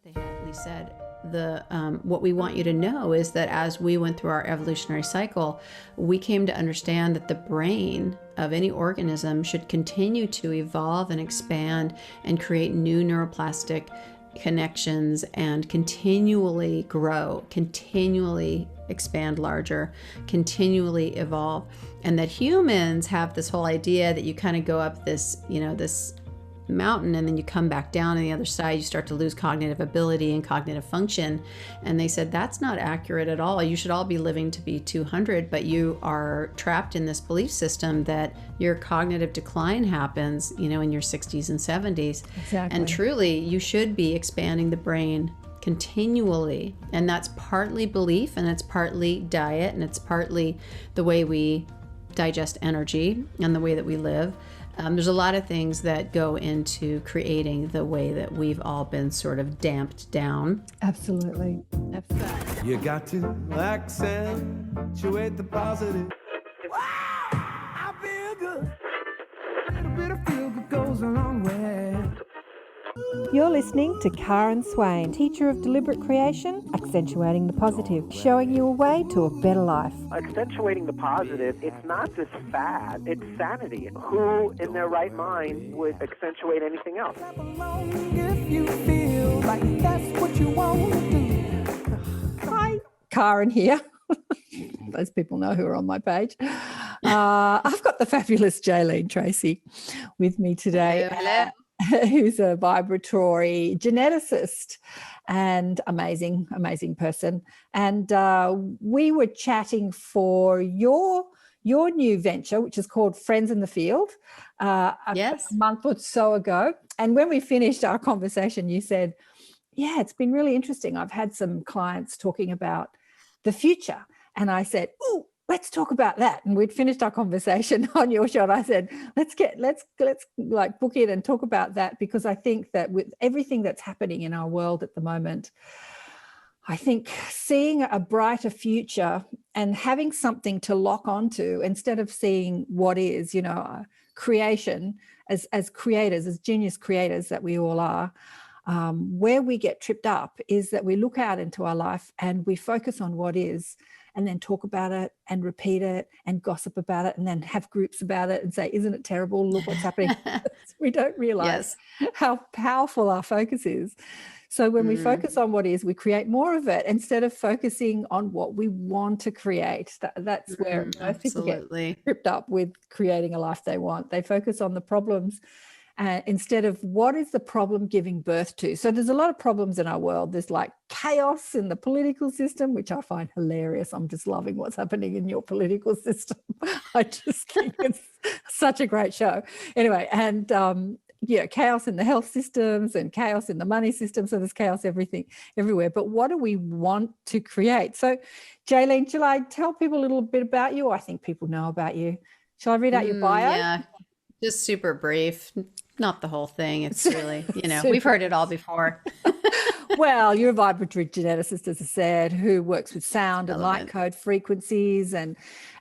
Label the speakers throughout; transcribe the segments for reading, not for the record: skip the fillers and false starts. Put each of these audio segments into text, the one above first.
Speaker 1: they hadly said, what we want you to know is that as we went through our evolutionary cycle, we came to understand that the brain of any organism should continue to evolve and expand and create new neuroplastic connections and continually grow, continually expand larger, continually evolve. And that humans have this whole idea that you kind of go up this, this mountain and then you come back down on the other side, you start to lose cognitive ability and cognitive function. And they said that's not accurate at all. You should all be living to be 200, but you are trapped in this belief system that your cognitive decline happens, in your 60s and 70s.
Speaker 2: Exactly.
Speaker 1: And truly, you should be expanding the brain continually. And that's partly belief, and it's partly diet, and it's partly the way we digest energy and the way that we live. There's a lot of things that go into creating the way that we've all been sort of damped down.
Speaker 2: Absolutely.
Speaker 3: You got to accentuate the positive. Wow, I feel good. A little bit of feel good goes a long way.
Speaker 2: You're listening to Karen Swain, teacher of deliberate creation, accentuating the positive, showing you a way to a better life.
Speaker 4: Accentuating the positive, it's not just fad, it's sanity. Who in their right mind would accentuate anything else?
Speaker 3: If you feel like that's what you want to do.
Speaker 2: Hi, Karen here. Those people know who are on my page. I've got the fabulous Jeilene Tracey with me today.
Speaker 1: Hello.
Speaker 2: Who's a vibratory geneticist and amazing person. And we were chatting for your new venture, which is called Friends in the Field, a month or so ago. And when we finished our conversation, you said, yeah, it's been really interesting. I've had some clients talking about the future. And I said, oh, let's talk about that. And we'd finished our conversation on your show. And I said, let's like book in and talk about that, because I think that with everything that's happening in our world at the moment, I think seeing a brighter future and having something to lock onto instead of seeing what is, creation as creators, as genius creators that we all are, where we get tripped up is that we look out into our life and we focus on what is, and then talk about it and repeat it and gossip about it and then have groups about it and say, isn't it terrible? Look what's happening. We don't realize how powerful our focus is. So when we focus on what is, we create more of it instead of focusing on what we want to create. That's where most people get tripped up with creating a life they want. They focus on the problems instead of what is the problem giving birth to. So there's a lot of problems in our world. There's like chaos in the political system, which I find hilarious. I'm just loving what's happening in your political system. I just think it's such a great show. Anyway, and chaos in the health systems and chaos in the money system. So there's chaos everywhere. But what do we want to create? So Jeilene, shall I tell people a little bit about you? I think people know about you. Shall I read out your bio?
Speaker 1: Yeah, just super brief. Not the whole thing. It's really, we've heard it all before.
Speaker 2: Well, you're a vibratory geneticist, as I said, who works with sound and light code frequencies. And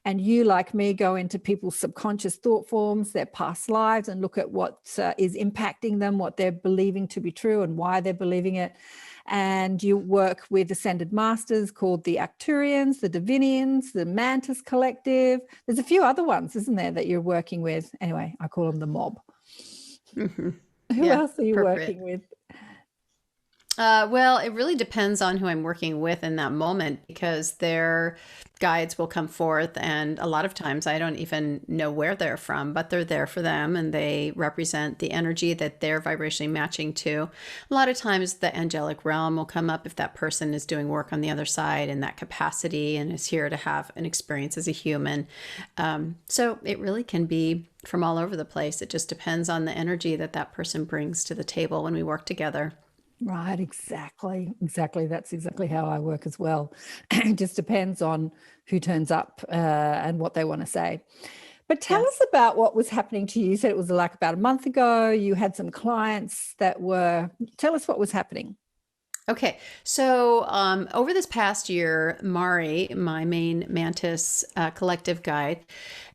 Speaker 2: you, like me, go into people's subconscious thought forms, their past lives, and look at what is impacting them, what they're believing to be true and why they're believing it. And you work with ascended masters called the Acturians, the Divinians, the Mantis Collective. There's a few other ones, isn't there, that you're working with? Anyway, I call them the mob.
Speaker 1: Mm-hmm.
Speaker 2: Who else are you working with?
Speaker 1: Well, it really depends on who I'm working with in that moment, because their guides will come forth, and a lot of times I don't even know where they're from, but they're there for them, and they represent the energy that they're vibrationally matching to. A lot of times the angelic realm will come up if that person is doing work on the other side in that capacity and is here to have an experience as a human. So it really can be from all over the place. It just depends on the energy that that person brings to the table when we work together.
Speaker 2: Right, exactly. That's exactly how I work as well. It just depends on who turns up and what they want to say. But tell us about what was happening to you. You said it was like about a month ago. You had some clients tell us what was happening.
Speaker 1: Okay, so over this past year, Mari, my main Mantis collective guide,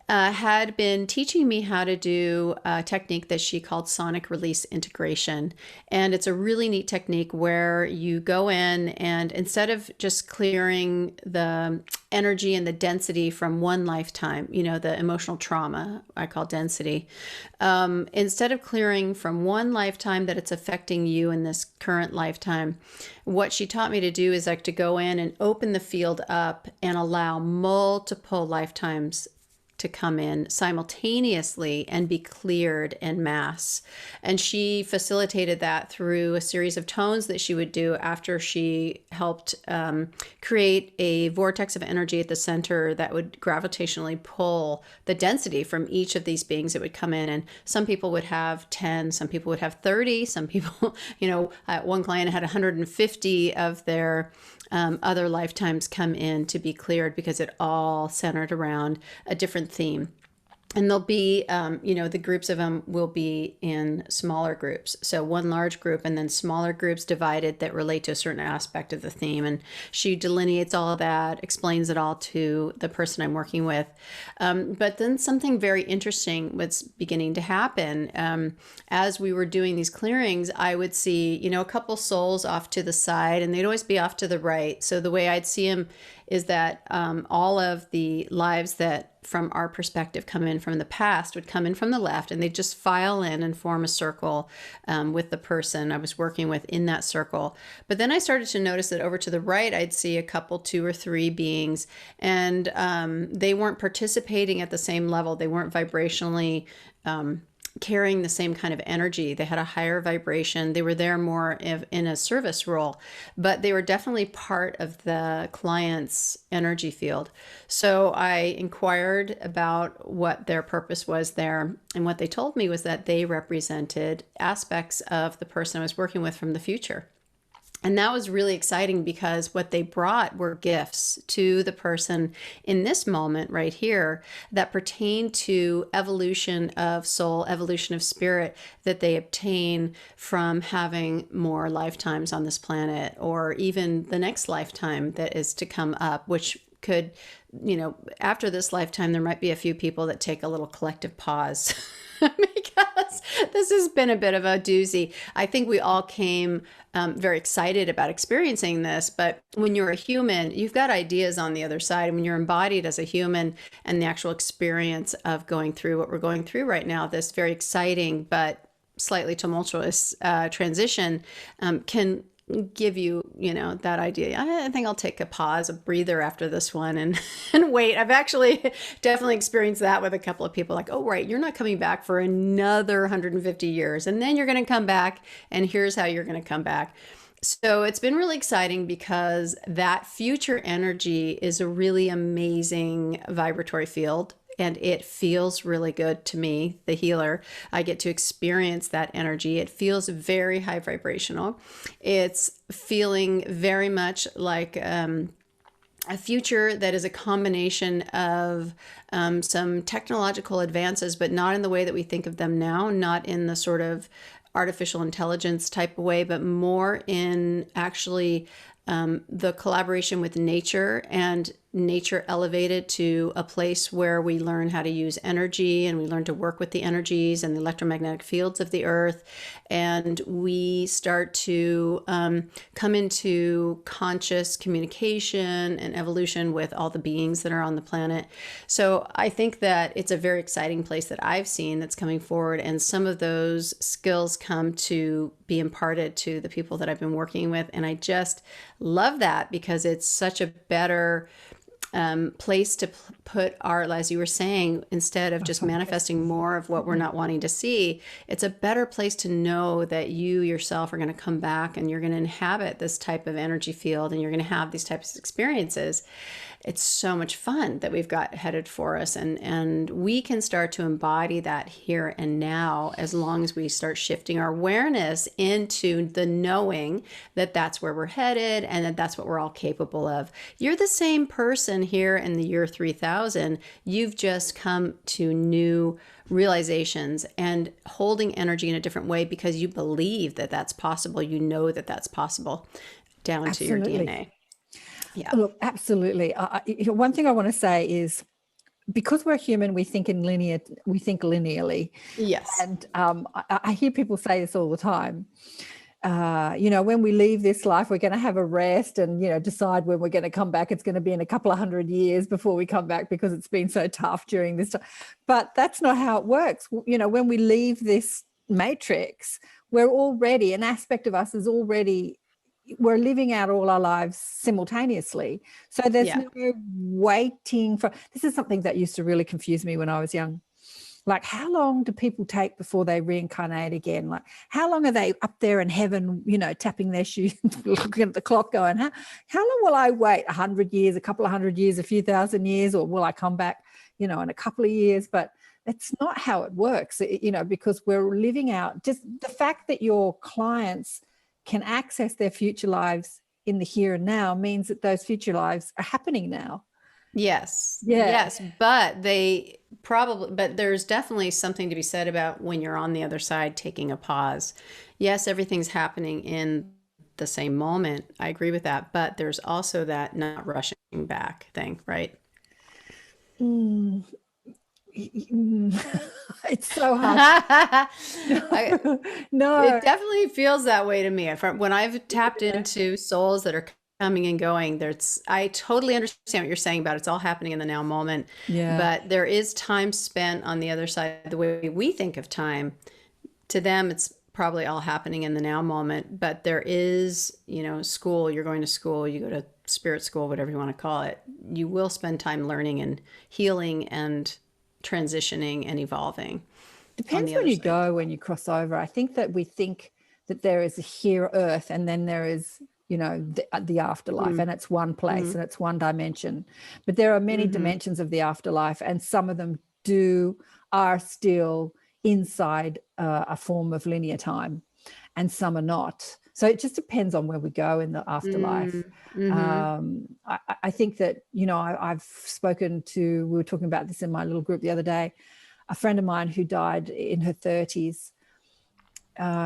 Speaker 1: had been teaching me how to do a technique that she called sonic release integration. And it's a really neat technique where you go in and instead of just clearing the energy and the density from one lifetime, the emotional trauma I call density, instead of clearing from one lifetime that it's affecting you in this current lifetime, what she taught me to do is like to go in and open the field up and allow multiple lifetimes to come in simultaneously and be cleared en masse. And she facilitated that through a series of tones that she would do after she helped create a vortex of energy at the center that would gravitationally pull the density from each of these beings that would come in. And some people would have 10, some people would have 30, some people, one client had 150 of their other lifetimes come in to be cleared because it all centered around a different theme. And there'll be, the groups of them will be in smaller groups. So one large group and then smaller groups divided that relate to a certain aspect of the theme. And she delineates all of that, explains it all to the person I'm working with. But then something very interesting was beginning to happen. As we were doing these clearings, I would see, a couple souls off to the side, and they'd always be off to the right. So the way I'd see them is that all of the lives that from our perspective come in from the past would come in from the left, and they just file in and form a circle with the person I was working with in that circle. But then I started to notice that over to the right, I'd see a couple, 2 or 3 beings, and they weren't participating at the same level. They weren't vibrationally carrying the same kind of energy. They had a higher vibration. They were there more in a service role, but they were definitely part of the client's energy field. So I inquired about what their purpose was there. And what they told me was that they represented aspects of the person I was working with from the future. And that was really exciting because what they brought were gifts to the person in this moment right here that pertain to evolution of soul, evolution of spirit that they obtain from having more lifetimes on this planet, or even the next lifetime that is to come up, which could, after this lifetime, there might be a few people that take a little collective pause because this has been a bit of a doozy. I think we all came very excited about experiencing this, but when you're a human, you've got ideas on the other side. When you're embodied as a human and the actual experience of going through what we're going through right now, this very exciting but slightly tumultuous transition can give you, that idea. I think I'll take a pause, a breather after this one and wait. I've actually definitely experienced that with a couple of people like, oh, right, you're not coming back for another 150 years. And then you're going to come back and here's how you're going to come back. So it's been really exciting because that future energy is a really amazing vibratory field. And it feels really good to me, the healer. I get to experience that energy. It feels very high vibrational. It's feeling very much like a future that is a combination of some technological advances, but not in the way that we think of them now, not in the sort of artificial intelligence type of way, but more in actually the collaboration with nature, and nature elevated to a place where we learn how to use energy and we learn to work with the energies and the electromagnetic fields of the earth. And we start to come into conscious communication and evolution with all the beings that are on the planet. So I think that it's a very exciting place that I've seen that's coming forward. And some of those skills come to be imparted to the people that I've been working with. And I just love that because it's such a better place to put our, as you were saying, instead of just manifesting more of what we're not wanting to see, it's a better place to know that you yourself are going to come back and you're going to inhabit this type of energy field and you're going to have these types of experiences. It's so much fun that we've got headed for us, and we can start to embody that here and now as long as we start shifting our awareness into the knowing that that's where we're headed and that that's what we're all capable of. You're the same person here in the year 3000. You've just come to new realizations and holding energy in a different way because you believe that that's possible. You know that that's possible down to your DNA. Yeah.
Speaker 2: Look, absolutely. One thing I want to say is because we're human, we think linearly.
Speaker 1: Yes.
Speaker 2: And I hear people say this all the time. When we leave this life, we're going to have a rest and, decide when we're going to come back. It's going to be in a couple of 100 years before we come back because it's been so tough during this time. But that's not how it works. When we leave this matrix, an aspect of us is already, we're living out all our lives simultaneously. So there's no waiting for, this is something that used to really confuse me when I was young. Like, how long do people take before they reincarnate again? Like, how long are they up there in heaven, tapping their shoes, looking at the clock going, how long will I wait? 100 years, a couple of 100 years, a few thousand years, or will I come back, in a couple of years? But it's not how it works, because we're living out just the fact that your clients can access their future lives in the here and now means that those future lives are happening now.
Speaker 1: Yes.
Speaker 2: Yeah.
Speaker 1: Yes. But there's definitely something to be said about when you're on the other side, taking a pause. Yes, everything's happening in the same moment. I agree with that. But there's also that not rushing back thing, right?
Speaker 2: It's so hard. No.
Speaker 1: It definitely feels that way to me. When I've tapped into souls that are coming and going, I totally understand what you're saying about it's all happening in the now moment.
Speaker 2: Yeah.
Speaker 1: But there is time spent on the other side, the way we think of time. To them, it's probably all happening in the now moment. But there is, school, you're going to school, you go to spirit school, whatever you want to call it. You will spend time learning and healing and transitioning and evolving.
Speaker 2: Depends when you go, when you cross over. I think that we think that there is a here Earth and then there is, the afterlife, and it's one place and it's one dimension. But there are many dimensions of the afterlife, and some of them are still inside a form of linear time, and some are not. So it just depends on where we go in the afterlife. I think that, I've spoken to, we were talking about this in my little group the other day, a friend of mine who died in her 30s.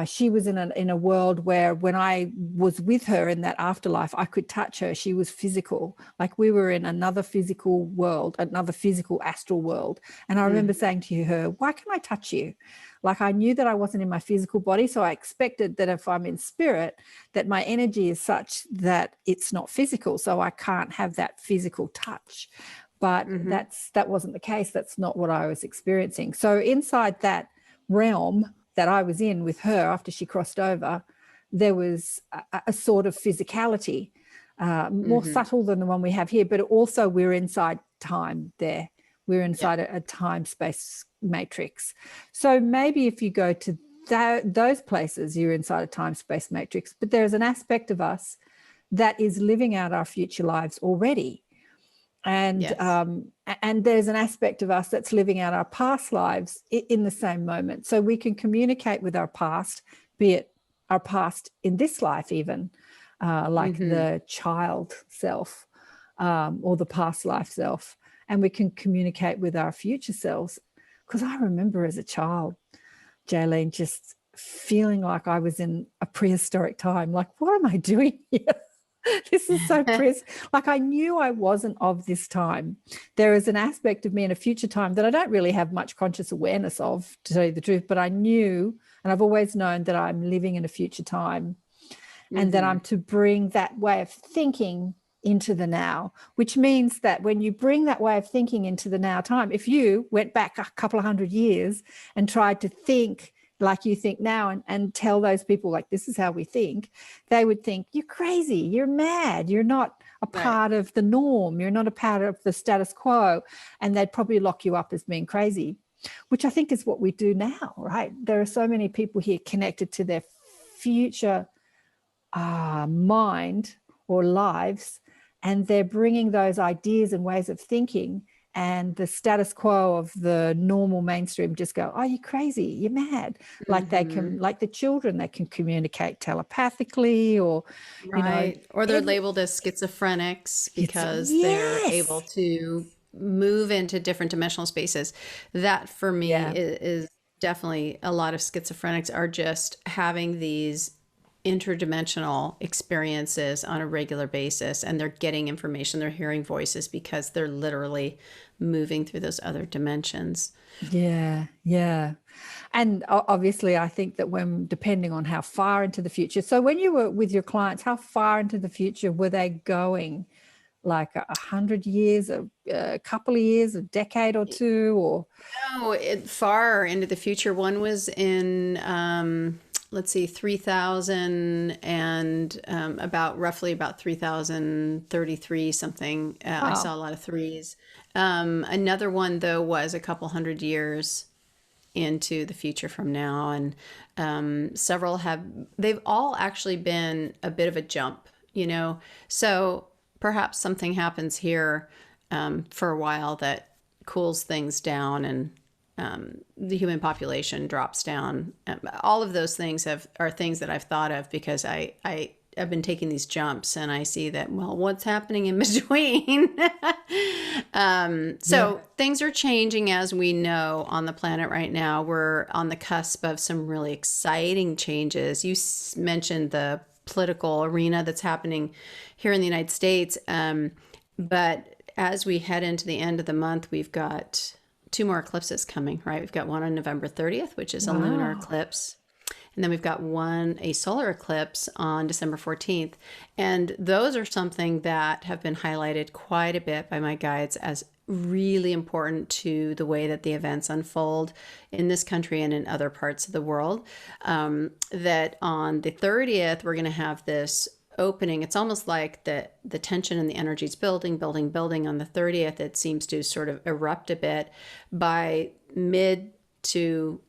Speaker 2: She was in a world where when I was with her in that afterlife, I could touch her. She was physical, like we were in another physical world, another physical astral world. And I remember saying to her, why can I touch you? Like, I knew that I wasn't in my physical body, so I expected that if I'm in spirit, that my energy is such that it's not physical, so I can't have that physical touch. But that wasn't the case. That's not what I was experiencing. So inside that realm that I was in with her after she crossed over, there was a sort of physicality, more subtle than the one we have here, but also we're inside time there. We're inside a time-space matrix. So maybe if you go to those places, you're inside a time-space matrix, but there's an aspect of us that is living out our future lives already. And and there's an aspect of us that's living out our past lives in the same moment. So we can communicate with our past, be it our past in this life even, like the child self or the past life self. And we can communicate with our future selves. Because I remember as a child, Jeilene, just feeling like I was in a prehistoric time. Like, what am I doing here? This is so like I knew I wasn't of this time. There is an aspect of me in a future time that I don't really have much conscious awareness of, to tell you the truth, but I knew, and I've always known that I'm living in a future time and that I'm to bring that way of thinking into the now, which means that when you bring that way of thinking into the now time, if you went back a couple of 100 years and tried to think like you think now and tell those people, like, this is how we think, they would think you're crazy, you're mad, you're not a part of the norm, you're not a part of the status quo, and they'd probably lock you up as being crazy, which I think is what we do now, right? There are so many people here connected to their future mind or lives, and they're bringing those ideas and ways of thinking, and the status quo of the normal mainstream just go, oh, you're crazy, you're mad. Like they can, like the children, they can communicate telepathically, or,
Speaker 1: or they're labeled as schizophrenics because they're able to move into different dimensional spaces. That for me is definitely, a lot of schizophrenics are just having these interdimensional experiences on a regular basis, and they're getting information, they're hearing voices because they're literally moving through those other dimensions.
Speaker 2: Yeah, yeah. And obviously, I think that when, depending on how far into the future, so when you were with your clients, how far into the future were they going? Like 100 years, a couple of years, a decade or two, or?
Speaker 1: No, far into the future. One was in, let's see, 3000 and roughly about 3033 something. I
Speaker 2: Wow.
Speaker 1: saw a lot of threes. Another one, though, was a couple hundred years into the future from now. And they've all actually been a bit of a jump, So perhaps something happens here for a while that cools things down, and the human population drops down. All of those things are things that I've thought of because I've been taking these jumps, and I see that, well, what's happening in between? So things are changing, as we know, on the planet right now. We're on the cusp of some really exciting changes. You mentioned the political arena that's happening here in the United States. But as we head into the end of the month, we've got 2 more eclipses coming, right? We've got one on November 30th, which is a lunar eclipse. And then we've got a solar eclipse on December 14th. And those are something that have been highlighted quite a bit by my guides as really important to the way that the events unfold in this country and in other parts of the world. That on the 30th, we're going to have this opening. It's almost like the tension and the energy is building. On the 30th, it seems to sort of erupt a bit. By mid to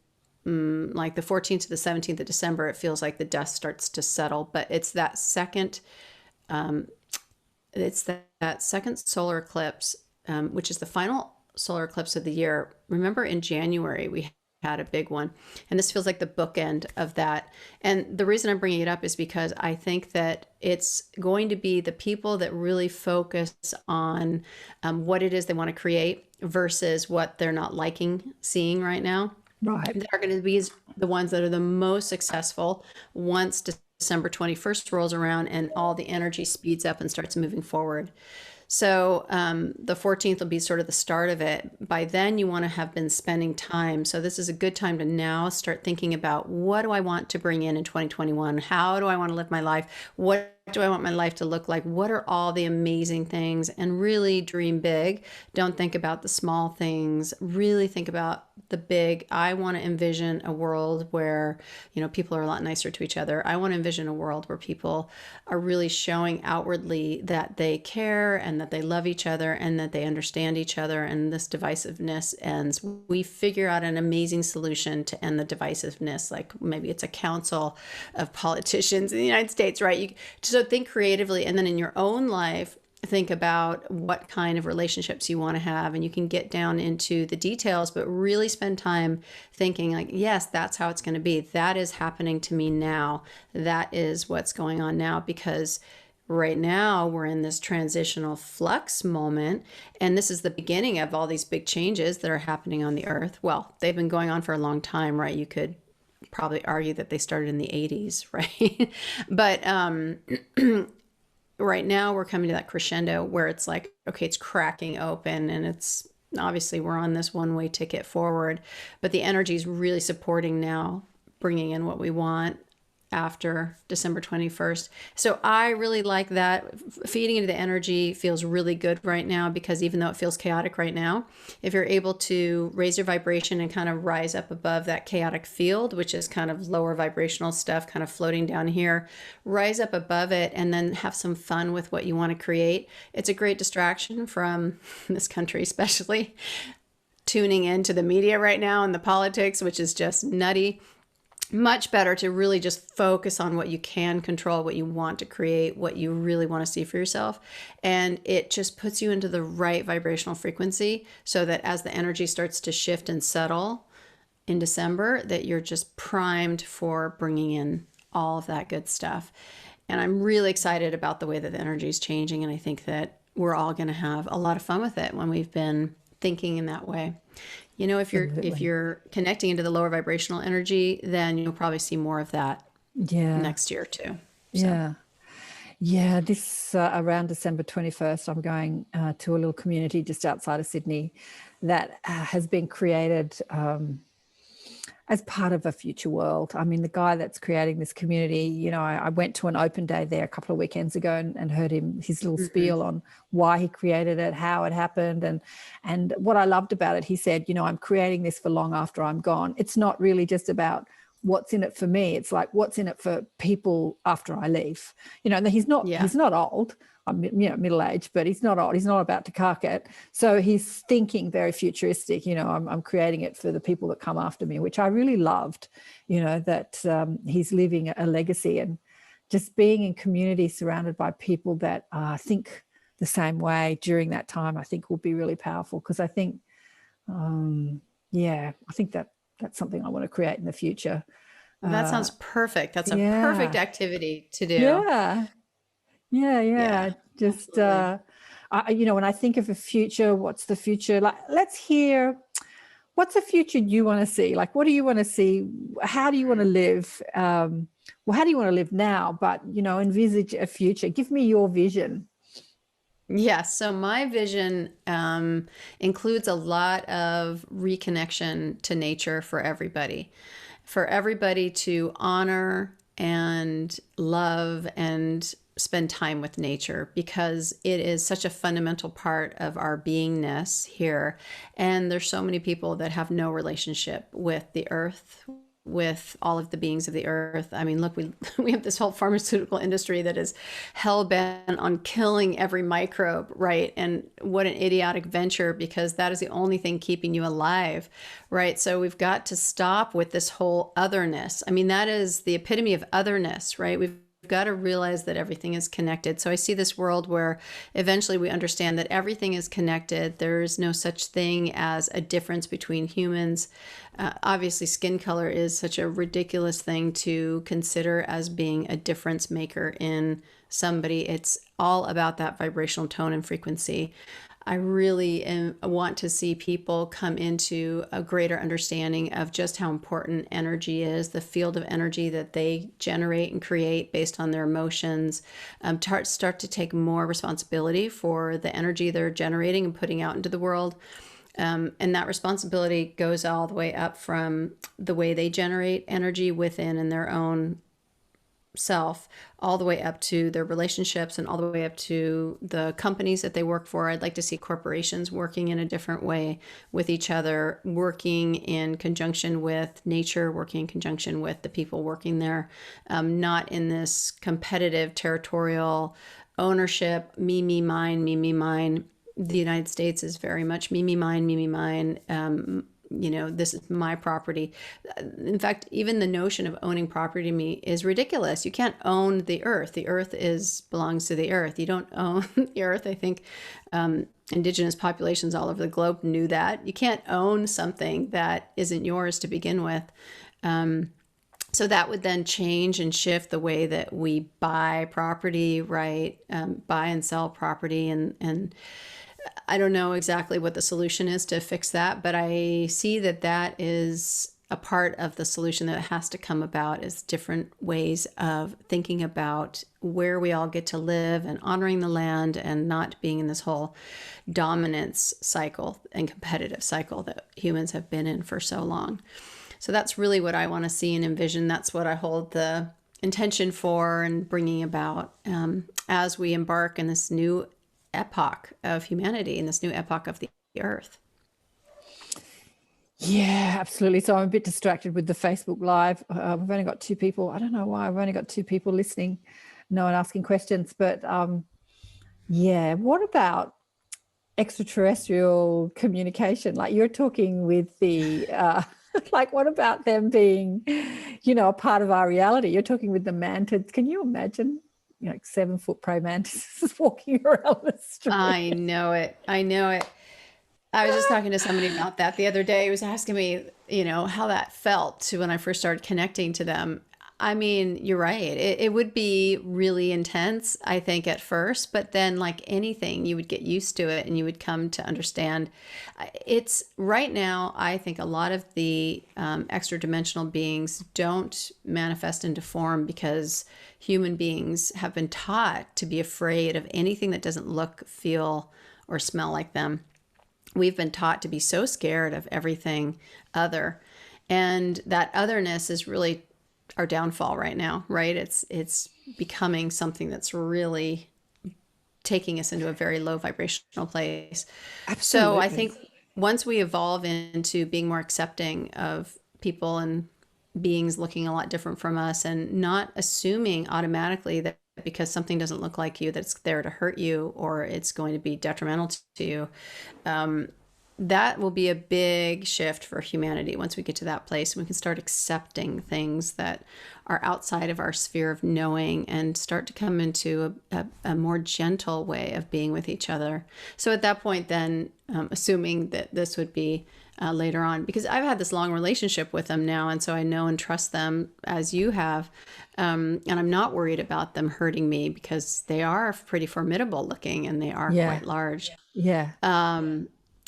Speaker 1: like the 14th to the 17th of December, it feels like the dust starts to settle. But it's that second solar eclipse, which is the final solar eclipse of the year. Remember, in January we had a big one, and this feels like the bookend of that. And the reason I'm bringing it up is because I think that it's going to be the people that really focus on what it is they want to create versus what they're not liking seeing right now.
Speaker 2: Right.
Speaker 1: That are going to be the ones that are the most successful once December 21st rolls around and all the energy speeds up and starts moving forward. So the 14th will be sort of the start of it. By then, you want to have been spending time. So this is a good time to now start thinking about, what do I want to bring in 2021? How do I want to live my life? What do I want my life to look like? What are all the amazing things? And really dream big. Don't think about the small things. Really think about the big. I want to envision a world where, people are a lot nicer to each other. I want to envision a world where people are really showing outwardly that they care and that they love each other and that they understand each other, and this divisiveness ends. We figure out an amazing solution to end the divisiveness. Like maybe it's a council of politicians in the United States, right? So think creatively, and then in your own life, think about what kind of relationships you want to have, and you can get down into the details, but really spend time thinking like, yes, that's how it's going to be. That is happening to me now. That is what's going on now, because right now we're in this transitional flux moment, and this is the beginning of all these big changes that are happening on the earth. Well, they've been going on for a long time, right? You could probably argue that they started in the 80s, right? But right now we're coming to that crescendo where it's like, okay, it's cracking open, and it's obviously we're on this one-way ticket forward, but the energy is really supporting now, bringing in what we want after December 21st. So I really like that. Feeding into the energy feels really good right now, because even though it feels chaotic right now, if you're able to raise your vibration and kind of rise up above that chaotic field, which is kind of lower vibrational stuff kind of floating down here, rise up above it and then have some fun with what you want to create. It's a great distraction from this country, especially tuning into the media right now and the politics, which is just nutty. Much better to really just focus on what you can control, what you want to create, what you really want to see for yourself. And it just puts you into the right vibrational frequency, so that as the energy starts to shift and settle in December, that you're just primed for bringing in all of that good stuff. And I'm really excited about the way that the energy is changing. And I think that we're all going to have a lot of fun with it when we've been thinking in that way. If you're connecting into the lower vibrational energy, then you'll probably see more of that
Speaker 2: Yeah.
Speaker 1: next year too.
Speaker 2: Yeah. Yeah, this around December 21st, I'm going to a little community just outside of Sydney that has been created as part of a future world. I mean, the guy that's creating this community, you know, I went to an open day there a couple of weekends ago and heard his little spiel on why he created it, how it happened. And what I loved about it, he said, you know, I'm creating this for long after I'm gone. It's not really just about what's in it for me. It's like what's in it for people after I leave. You know, and he's not old. I'm, you know, middle-aged, but he's not old. He's not about to cark it. So he's thinking very futuristic. You know, I'm creating it for the people that come after me, which I really loved. You know, that he's leaving a legacy, and just being in community surrounded by people that think the same way during that time, I think will be really powerful. Because I think, I think that's something I want to create in the future.
Speaker 1: That sounds perfect. That's a perfect activity to do.
Speaker 2: Yeah. Just, you know, when I think of a future, what's the future? Like, let's hear, what's the future you want to see? Like, what do you want to see? How do you want to live? Well, how do you want to live now? But, you know, envisage a future. Give me your vision.
Speaker 1: Yes. So my vision includes a lot of reconnection to nature for everybody to honor and love and spend time with nature, because it is such a fundamental part of our beingness here. And there's so many people that have no relationship with the earth, with all of the beings of the earth. I mean, look, we have this whole pharmaceutical industry that is hell-bent on killing every microbe, right? And what an idiotic venture, because that is the only thing keeping you alive, right? So we've got to stop with this whole otherness. I mean, that is the epitome of otherness, right? We've got to realize that everything is connected. So I see this world where eventually we understand that everything is connected. There is no such thing as a difference between humans. Obviously, skin color is such a ridiculous thing to consider as being a difference maker in somebody. It's all about that vibrational tone and frequency. I really want to see people come into a greater understanding of just how important energy is, the field of energy that they generate and create based on their emotions, start to take more responsibility for the energy they're generating and putting out into the world. And that responsibility goes all the way up from the way they generate energy within in their own self, all the way up to their relationships and all the way up to the companies that they work for. I'd like to see corporations working in a different way with each other, working in conjunction with nature, working in conjunction with the people working there, not in this competitive territorial ownership, me, mine, me, mine. The United States is very much me, mine, me, mine. You know, this is my property. In fact, even the notion of owning property to me is ridiculous. You can't own the earth. The earth belongs to the earth. You don't own the earth. I think indigenous populations all over the globe knew that. You can't own something that isn't yours to begin with. So that would then change and shift the way that we buy property, right? Buy and sell property, and I don't know exactly what the solution is to fix that, but I see that is a part of the solution that has to come about, is different ways of thinking about where we all get to live and honoring the land and not being in this whole dominance cycle and competitive cycle that humans have been in for so long. So that's really what I want to see and envision. That's what I hold the intention for and bringing about as we embark in this new epoch of humanity, in this new epoch of the earth.
Speaker 2: Yeah, absolutely. So I'm a bit distracted with the Facebook Live. We've only got 2 people. I don't know why. I've only got 2 people listening, no one asking questions. But what about extraterrestrial communication? Like, you're talking with the, like, what about them being, you know, a part of our reality? You're talking with the mantids. Can you imagine? You know, like 7-foot praying mantises walking around the street.
Speaker 1: I know it. I was just talking to somebody about that the other day. He was asking me, you know, how that felt when I first started connecting to them. I mean, you're right. It would be really intense, I think, at first, but then, like anything, you would get used to it and you would come to understand. It's right now, I think a lot of the extra dimensional beings don't manifest into form because human beings have been taught to be afraid of anything that doesn't look, feel, or smell like them. We've been taught to be so scared of everything other. And that otherness is really our downfall right now, right? It's becoming something that's really taking us into a very low vibrational place.
Speaker 2: Absolutely.
Speaker 1: So I think once we evolve into being more accepting of people and beings looking a lot different from us, and not assuming automatically that because something doesn't look like you, that it's there to hurt you or it's going to be detrimental to you, that will be a big shift for humanity once we get to that place. We can start accepting things that are outside of our sphere of knowing and start to come into a more gentle way of being with each other. So at that point, then, assuming that this would be later on, because I've had this long relationship with them now, and so I know and trust them as you have, and I'm not worried about them hurting me because they are pretty formidable looking and they are quite large.
Speaker 2: Yeah.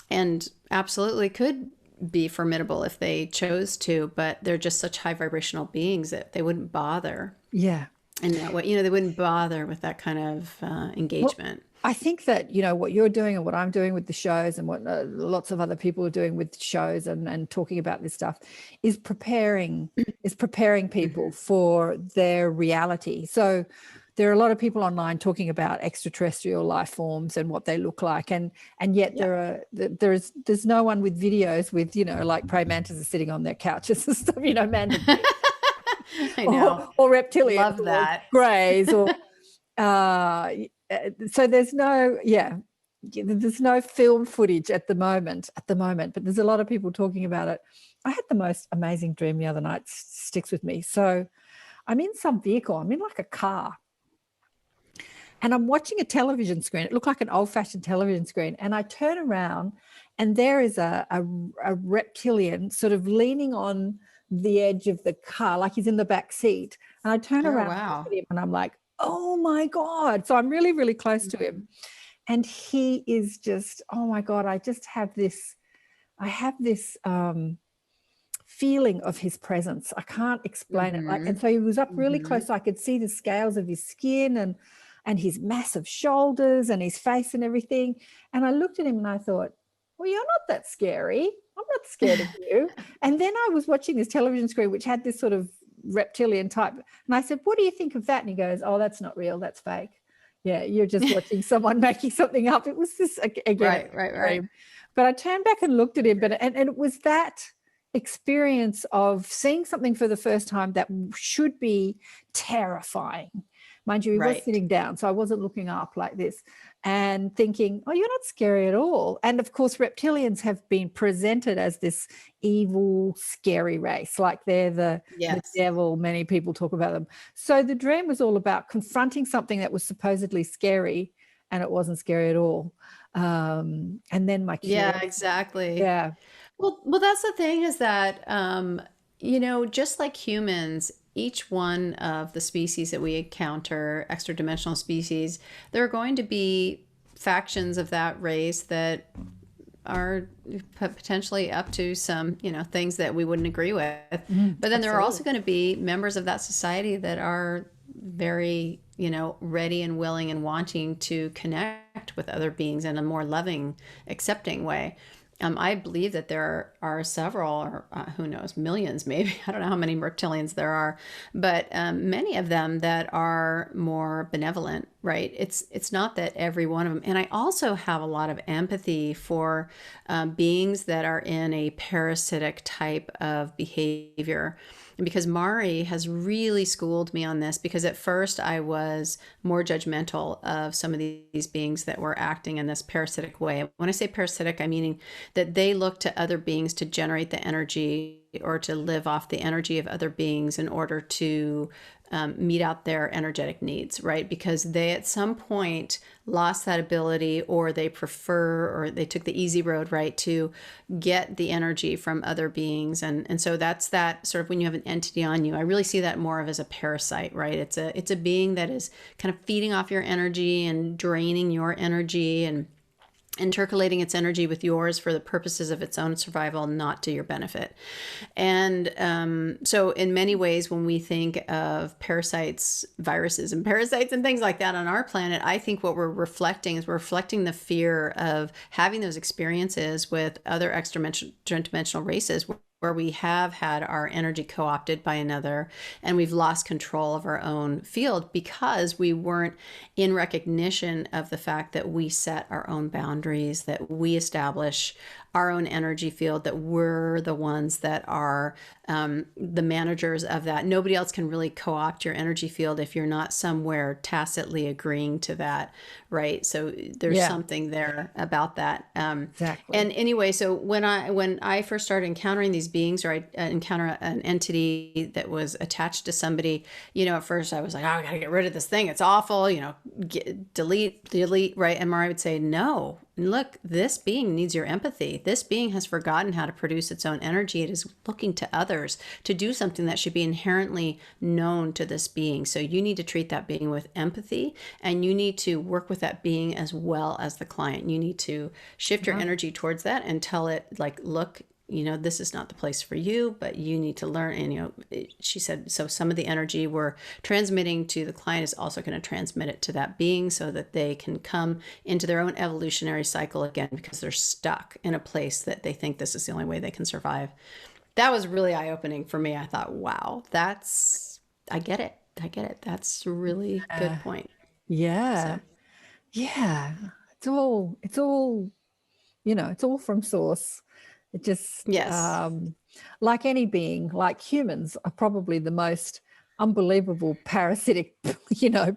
Speaker 1: And absolutely could be formidable if they chose to, but they're just such high vibrational beings that they wouldn't bother.
Speaker 2: Yeah.
Speaker 1: And that way, they wouldn't bother with that kind of engagement.
Speaker 2: Well, I think that, what you're doing and what I'm doing with the shows and what lots of other people are doing with shows and talking about this stuff is preparing people for their reality. So there are a lot of people online talking about extraterrestrial life forms and what they look like, and yet there's no one with videos with like praying mantises sitting on their couches and stuff, mantises.
Speaker 1: I know.
Speaker 2: Or reptilians.
Speaker 1: Love that.
Speaker 2: Or greys or so there's no film footage at the moment, but there's a lot of people talking about it. I had the most amazing dream the other night, sticks with me. So I'm in some vehicle, I'm in like a car, and I'm watching a television screen. It looked like an old-fashioned television screen, and I turn around and there is a reptilian sort of leaning on the edge of the car, like he's in the back seat, and I turn around and look at him, and I'm like, oh my God. So I'm really, really close to him. And he is just, oh my God, I have this feeling of his presence. I can't explain it. And so he was up really close, so I could see the scales of his skin and his massive shoulders and his face and everything. And I looked at him and I thought, well, you're not that scary. I'm not scared of you. And then I was watching this television screen, which had this sort of reptilian type. And I said, what do you think of that? And he goes, oh, that's not real. That's fake. Yeah, you're just watching someone making something up. It was this, again. Right. But I turned back and looked at him, and it was that experience of seeing something for the first time that should be terrifying. Mind you, he was sitting down, so I wasn't looking up like this, and thinking, oh, you're not scary at all. And of course, reptilians have been presented as this evil, scary race, like they're the devil. Many people talk about them. So the dream was all about confronting something that was supposedly scary, and it wasn't scary at all. And then my kids.
Speaker 1: Yeah, exactly.
Speaker 2: Yeah.
Speaker 1: Well, that's the thing, is that, just like humans, each one of the species that we encounter, extra dimensional species, there are going to be factions of that race that are potentially up to some, things that we wouldn't agree with. But then there are also going to be members of that society that are very, ready and willing and wanting to connect with other beings in a more loving, accepting way. I believe that there are several, or who knows, millions maybe. I don't know how many reptilians there are, but many of them that are more benevolent, right? It's not that every one of them. And I also have a lot of empathy for beings that are in a parasitic type of behavior. And because Mari has really schooled me on this, because at first I was more judgmental of some of these beings that were acting in this parasitic way. When I say parasitic, I mean that they look to other beings to generate the energy or to live off the energy of other beings in order to meet out their energetic needs, right? Because they at some point lost that ability, or they prefer, or they took the easy road, right, to get the energy from other beings. And so that's that sort of, when you have an entity on you, I really see that more of as a parasite, right? It's a being that is kind of feeding off your energy and draining your energy and intercalating its energy with yours for the purposes of its own survival, not to your benefit. And so in many ways, when we think of parasites, viruses and parasites and things like that on our planet, I think what we're reflecting is we're reflecting the fear of having those experiences with other extra-dimensional races, where we have had our energy co-opted by another, and we've lost control of our own field because we weren't in recognition of the fact that we set our own boundaries, that we establish our own energy field, that we're the ones that are the managers of that. Nobody else can really co-opt your energy field if you're not somewhere tacitly agreeing to that, right? So there's something there about that.
Speaker 2: Exactly.
Speaker 1: And anyway, so when I first started encountering these beings, or I encounter an entity that was attached to somebody, at first I was like, oh, I gotta get rid of this thing. It's awful, delete, right? And Mari would say, no, look, this being needs your empathy. This being has forgotten how to produce its own energy. It is looking to others to do something that should be inherently known to this being. So you need to treat that being with empathy, and you need to work with that being as well as the client. You need to shift your energy towards that and tell it, like, look, this is not the place for you, but you need to learn. And, she said, so some of the energy we're transmitting to the client is also going to transmit it to that being, so that they can come into their own evolutionary cycle again, because they're stuck in a place that they think this is the only way they can survive. That was really eye-opening for me. I thought, wow, I get it. That's a really good point.
Speaker 2: Yeah.
Speaker 1: So.
Speaker 2: Yeah. It's all, it's all from source. It just,
Speaker 1: Yes.
Speaker 2: like any being, like humans are probably the most unbelievable parasitic,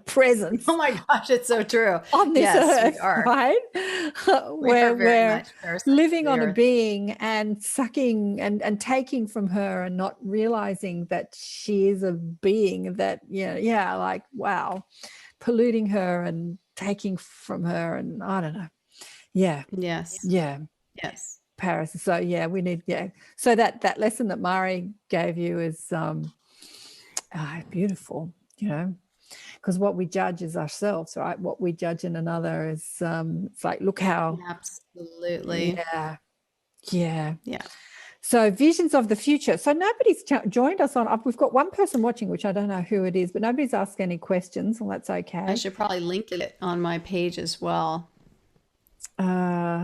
Speaker 2: presence.
Speaker 1: Oh my gosh, it's so true.
Speaker 2: On this
Speaker 1: yes,
Speaker 2: earth, right?
Speaker 1: We're very
Speaker 2: We're
Speaker 1: much parasites
Speaker 2: living
Speaker 1: of
Speaker 2: on
Speaker 1: the
Speaker 2: a
Speaker 1: earth.
Speaker 2: being and sucking and taking from her, and not realizing that she is a being that, like, wow, polluting her and taking from her, and I don't know. Yeah.
Speaker 1: Yes.
Speaker 2: Yeah.
Speaker 1: Yes.
Speaker 2: Paris. So we need, so that lesson that Mari gave you is beautiful, because what we judge is ourselves, right? What we judge in another is it's like, look how
Speaker 1: Absolutely.
Speaker 2: Yeah.
Speaker 1: Yeah.
Speaker 2: So visions of the future. So nobody's joined us on. We've got one person watching, which I don't know who it is, but nobody's asked any questions, and that's okay.
Speaker 1: I should probably link it on my page as well.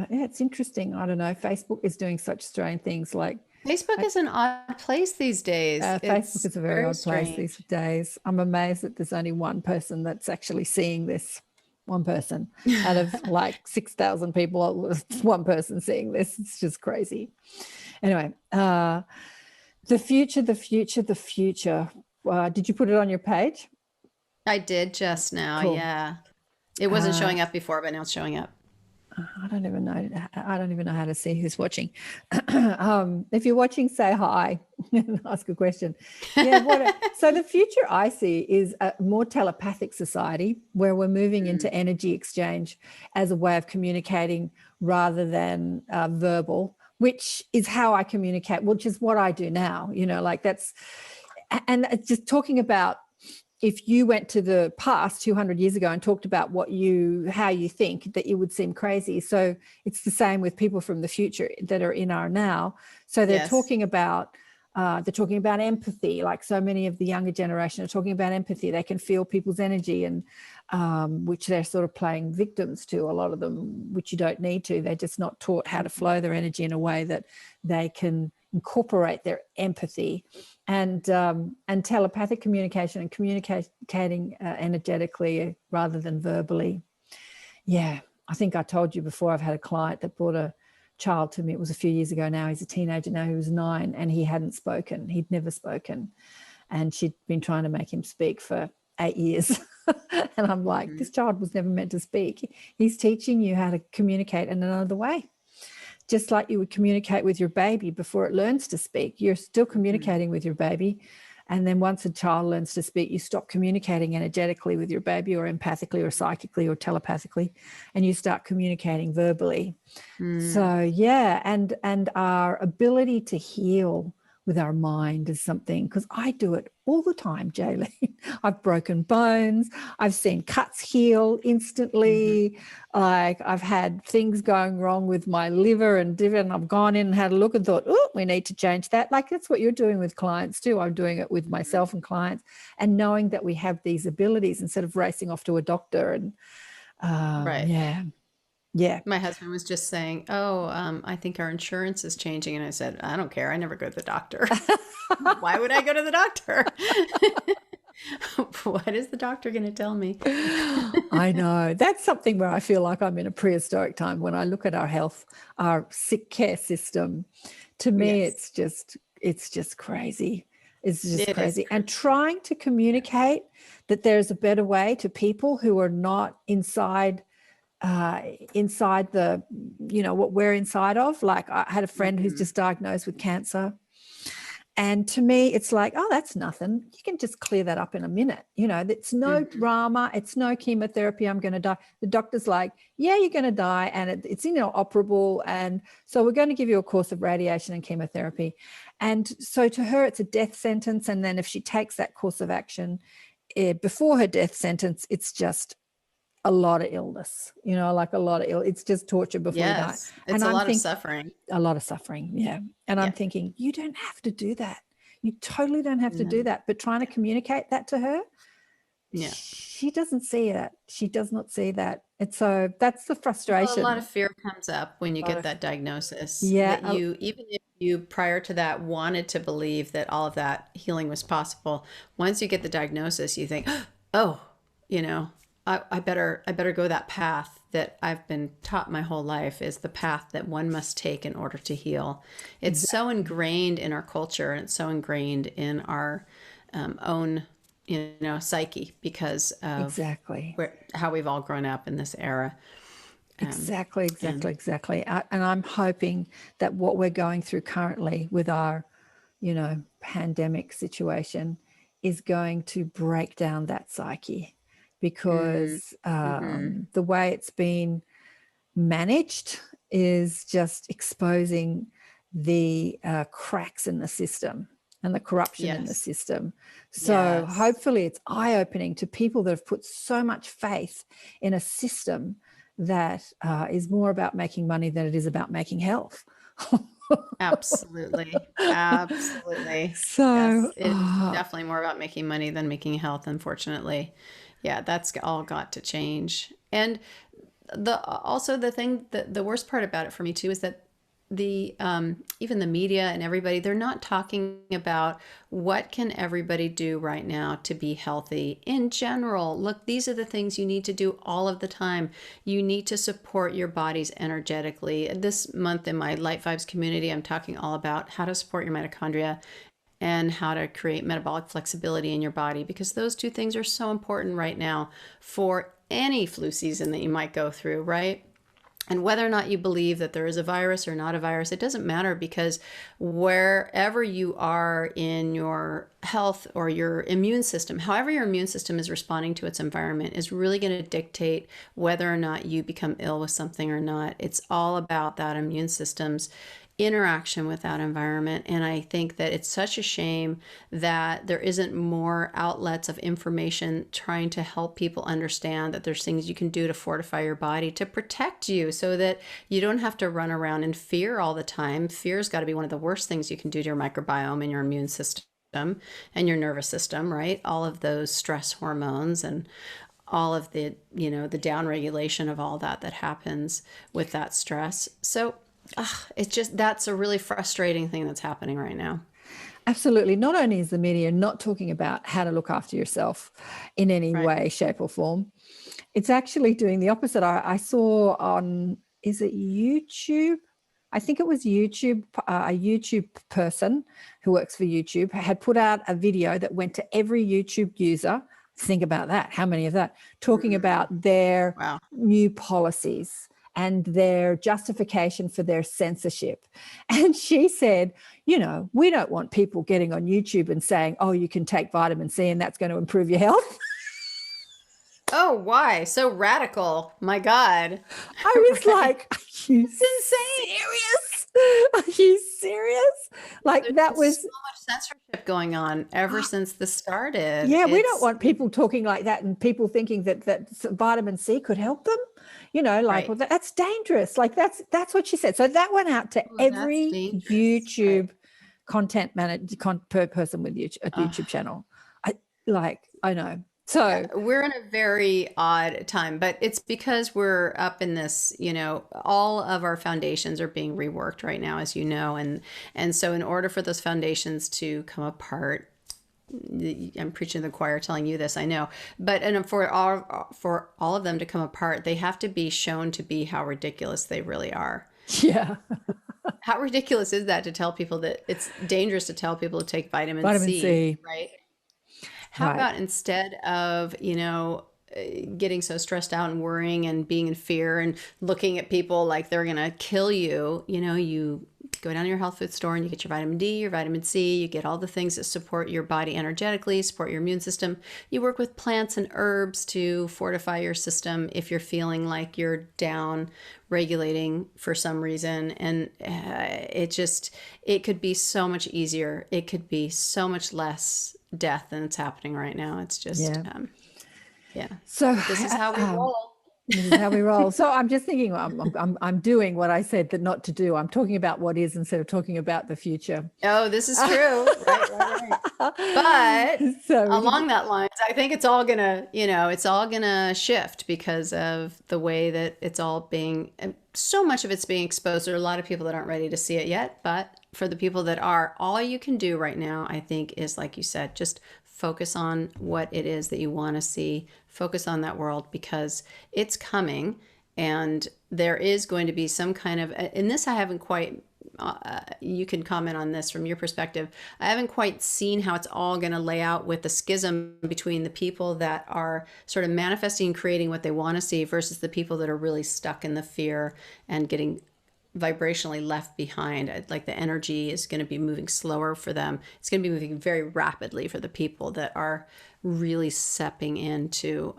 Speaker 2: It's interesting. I don't know. Facebook is doing such strange things. Like,
Speaker 1: Facebook is an odd place these days.
Speaker 2: Facebook is a very odd
Speaker 1: strange.
Speaker 2: place these days. I'm amazed that there's only one person that's actually seeing this. One person out of like 6,000 people, one person seeing this. It's just crazy. Anyway, the future. Did you put it on your page?
Speaker 1: I did just now.
Speaker 2: Cool.
Speaker 1: Yeah. It wasn't showing up before, but now it's showing up.
Speaker 2: I don't even know how to see who's watching. If you're watching, say hi and ask a question. Yeah. So the future I see is a more telepathic society, where we're moving into energy exchange as a way of communicating rather than verbal, which is how I communicate, which is what I do now. Like that's, and it's just talking about, if you went to the past 200 years ago and talked about how you think, that it would seem crazy. So it's the same with people from the future that are in our now. So they're talking about empathy. Like, so many of the younger generation are talking about empathy. They can feel people's energy, and which they're sort of playing victims to, a lot of them, which you don't need to. They're just not taught how to flow their energy in a way that they can incorporate their empathy, and telepathic communication, and communicating energetically rather than verbally. Yeah, I think I told you before, I've had a client that brought a child to me. It was a few years ago now. He's a teenager now. He was 9, and he hadn't spoken. He'd never spoken, and she'd been trying to make him speak for 8 years. And I'm like, this child was never meant to speak. He's teaching you how to communicate in another way. just like you would communicate with your baby before it learns to speak. You're still communicating with your baby. And then once a child learns to speak, you stop communicating energetically with your baby, or empathically or psychically or telepathically, and you start communicating verbally. So yeah, and our ability to heal with our mind is something, because I do it all the time, Jeilene. I've broken bones. I've seen cuts heal instantly. Like I've had things going wrong with my liver and I've gone in and had a look and thought, oh, we need to change that. Like that's what you're doing with clients too. I'm doing it with myself and clients, and knowing that we have these abilities instead of racing off to a doctor. And yeah.
Speaker 1: My husband was just saying, oh, I think our insurance is changing. And I said, I don't care. I never go to the doctor. Why would I go to the doctor? What is the doctor going to tell me?
Speaker 2: I know. That's something where I feel like I'm in a prehistoric time when I look at our health, our sick care system. To me, it's just crazy. It's just crazy. And trying to communicate that there's a better way to people who are not inside the, what we're inside of. Like I had a friend who's just diagnosed with cancer. And to me, it's like, oh, that's nothing. You can just clear that up in a minute. It's no drama. It's no chemotherapy. I'm going to die. The doctor's like, yeah, you're going to die. And it's operable. And so we're going to give you a course of radiation and chemotherapy. And so to her, it's a death sentence. And then if she takes that course of action before her death sentence, it's just a lot of illness, it's just torture before you die.
Speaker 1: It's a lot of suffering.
Speaker 2: A lot of suffering, yeah. And I'm thinking, you don't have to do that. You totally don't have to do that. But trying to communicate that to her, she doesn't see that. She does not see that. And so that's the frustration.
Speaker 1: Well, a lot of fear comes up when you get that diagnosis.
Speaker 2: Yeah.
Speaker 1: That even if you prior to that wanted to believe that all of that healing was possible, once you get the diagnosis, you think, oh, I better go that path that I've been taught my whole life is the path that one must take in order to heal. It's so ingrained in our culture, and it's so ingrained in our own, psyche because of how we've all grown up in this era.
Speaker 2: Exactly. And I'm hoping that what we're going through currently with our, pandemic situation is going to break down that psyche. Because the way it's been managed is just exposing the cracks in the system and the corruption in the system. So hopefully it's eye-opening to people that have put so much faith in a system that is more about making money than it is about making health.
Speaker 1: Absolutely.
Speaker 2: So
Speaker 1: it's definitely more about making money than making health, unfortunately. Yeah, that's all got to change. And the worst part about it for me too is that even the media and everybody, they're not talking about what can everybody do right now to be healthy in general. Look, these are the things you need to do all of the time. You need to support your bodies energetically. This month in my Light Vibes community, I'm talking all about how to support your mitochondria and how to create metabolic flexibility in your body, because those two things are so important right now for any flu season that you might go through, right? And whether or not you believe that there is a virus or not a virus, it doesn't matter, because wherever you are in your health or your immune system, however your immune system is responding to its environment is really going to dictate whether or not you become ill with something or not. It's all about that immune system's interaction with that environment. And I think that it's such a shame that there isn't more outlets of information trying to help people understand that there's things you can do to fortify your body to protect you so that you don't have to run around in fear all the time. Fear's got to be one of the worst things you can do to your microbiome and your immune system and your nervous system, right? All of those stress hormones and all of the, the downregulation of all that happens with that stress. So it's just, that's a really frustrating thing that's happening right now.
Speaker 2: Absolutely. Not only is the media not talking about how to look after yourself in any way, shape or form, it's actually doing the opposite. I saw on, is it YouTube? I think it was YouTube, a YouTube person who works for YouTube had put out a video that went to every YouTube user. Think about that. How many of that? Talking about their new policies and their justification for their censorship. And she said, you know, we don't want people getting on YouTube and saying, oh, you can take vitamin C and that's going to improve your health.
Speaker 1: Oh, why? So radical. My God.
Speaker 2: I was like, are you
Speaker 1: insane.
Speaker 2: serious? Are you serious? Like
Speaker 1: There's
Speaker 2: that was
Speaker 1: so much censorship going on ever since this started.
Speaker 2: Yeah, we don't want people talking like that and people thinking that vitamin C could help them. You know, like,
Speaker 1: Right.
Speaker 2: well, that's dangerous. Like that's what she said. So that went out to
Speaker 1: Oh, that's
Speaker 2: every
Speaker 1: dangerous.
Speaker 2: YouTube
Speaker 1: Right.
Speaker 2: content manager per person with a YouTube channel. I know. So
Speaker 1: We're in a very odd time, but it's because we're up in this, you know, all of our foundations are being reworked right now, as you know, and so in order for those foundations to come apart, I'm preaching to the choir telling you this, I know, but and for all of them to come apart, they have to be shown to be how ridiculous they really are.
Speaker 2: yeah.
Speaker 1: How ridiculous is that to tell people that it's dangerous to tell people to take vitamin C, right? How
Speaker 2: Right.
Speaker 1: about instead of, you know, getting so stressed out and worrying and being in fear and looking at people like they're going to kill you, you know, you go down to your health food store and you get your vitamin D, your vitamin C, you get all the things that support your body energetically, support your immune system. You work with plants and herbs to fortify your system if you're feeling like you're down regulating for some reason. And it could be so much easier. It could be so much less death than it's happening right now. It's just, yeah.
Speaker 2: So
Speaker 1: This is how we roll.
Speaker 2: This is how we roll. So I'm just thinking, I'm doing what I said that not to do. I'm talking about what is instead of talking about the future.
Speaker 1: Oh, this is true. Right. But along that lines, I think it's all gonna, you know, it's all gonna shift because of the way that it's all being, so much of it's being exposed. There are a lot of people that aren't ready to see it yet, but for the people that are, all you can do right now, I think, is like you said, just focus on what it is that you want to see. Focus on that world because it's coming, and there is going to be some kind of, and this I haven't quite, you can comment on this from your perspective. I haven't quite seen how it's all going to lay out with the schism between the people that are sort of manifesting and creating what they want to see versus the people that are really stuck in the fear and getting vibrationally left behind. Like the energy is going to be moving slower for them. It's going to be moving very rapidly for the people that are really stepping into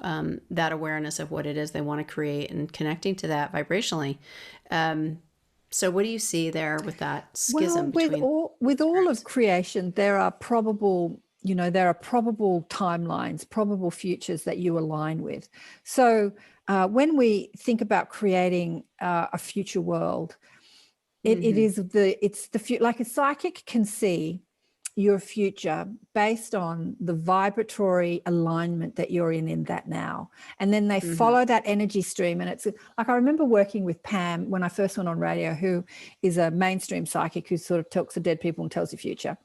Speaker 1: that awareness of what it is they want to create and connecting to that vibrationally. So what do you see there with that schism between
Speaker 2: with all of creation, there are probable, you know, there are probable timelines, probable futures that you align with. So when we think about creating a future world, it's the future. Like a psychic can see your future based on the vibratory alignment that you're in that now, and then they follow that energy stream. And it's like, I remember working with Pam when I first went on radio, who is a mainstream psychic who sort of talks to dead people and tells your future,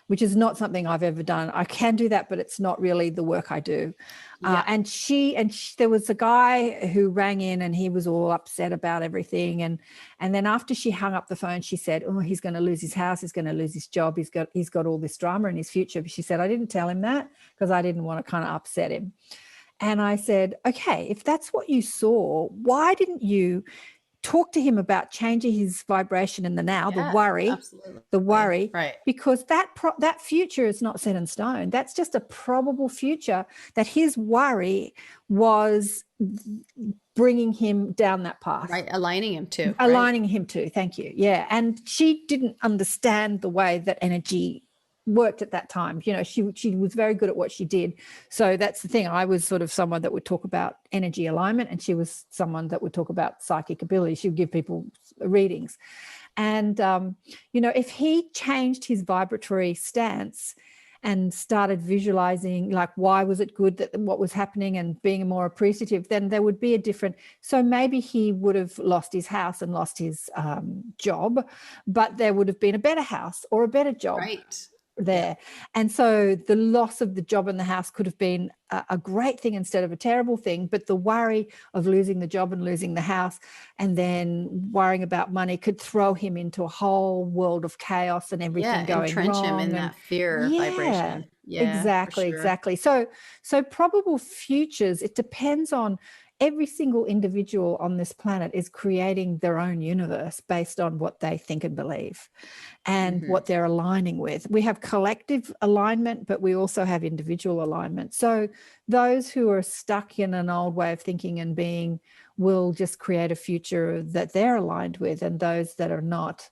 Speaker 2: which is not something I've ever done. I can do that, but it's not really the work I do. And there was a guy who rang in and he was all upset about everything. And then after she hung up the phone, she said, oh, he's going to lose his house. He's going to lose his job. He's got all this drama in his future. But she said, I didn't tell him that because I didn't want to kind of upset him. And I said, okay, if that's what you saw, why didn't you talk to him about changing his vibration in the now, the worry,
Speaker 1: right?
Speaker 2: Because that future is not set in stone. That's just a probable future that his worry was bringing him down that path.
Speaker 1: Right, aligning him to.
Speaker 2: Thank you. Yeah. And she didn't understand the way that energy worked at that time. You know, she was very good at what she did. So that's the thing. I was sort of someone that would talk about energy alignment, and she was someone that would talk about psychic ability. She would give people readings. And, you know, if he changed his vibratory stance and started visualizing, like, why was it good that what was happening, and being more appreciative, then there would be a different, so maybe he would have lost his house and lost his job, but there would have been a better house or a better job.
Speaker 1: Right.
Speaker 2: There. And so the loss of the job and the house could have been a great thing instead of a terrible thing, but the worry of losing the job and losing the house and then worrying about money could throw him into a whole world of chaos and everything going
Speaker 1: entrench
Speaker 2: wrong.
Speaker 1: Him in that fear vibration.
Speaker 2: Yeah, exactly. So probable futures, it depends on every single individual on this planet is creating their own universe based on what they think and believe and what they're aligning with. We have collective alignment, but we also have individual alignment. So those who are stuck in an old way of thinking and being will just create a future that they're aligned with, and those that are not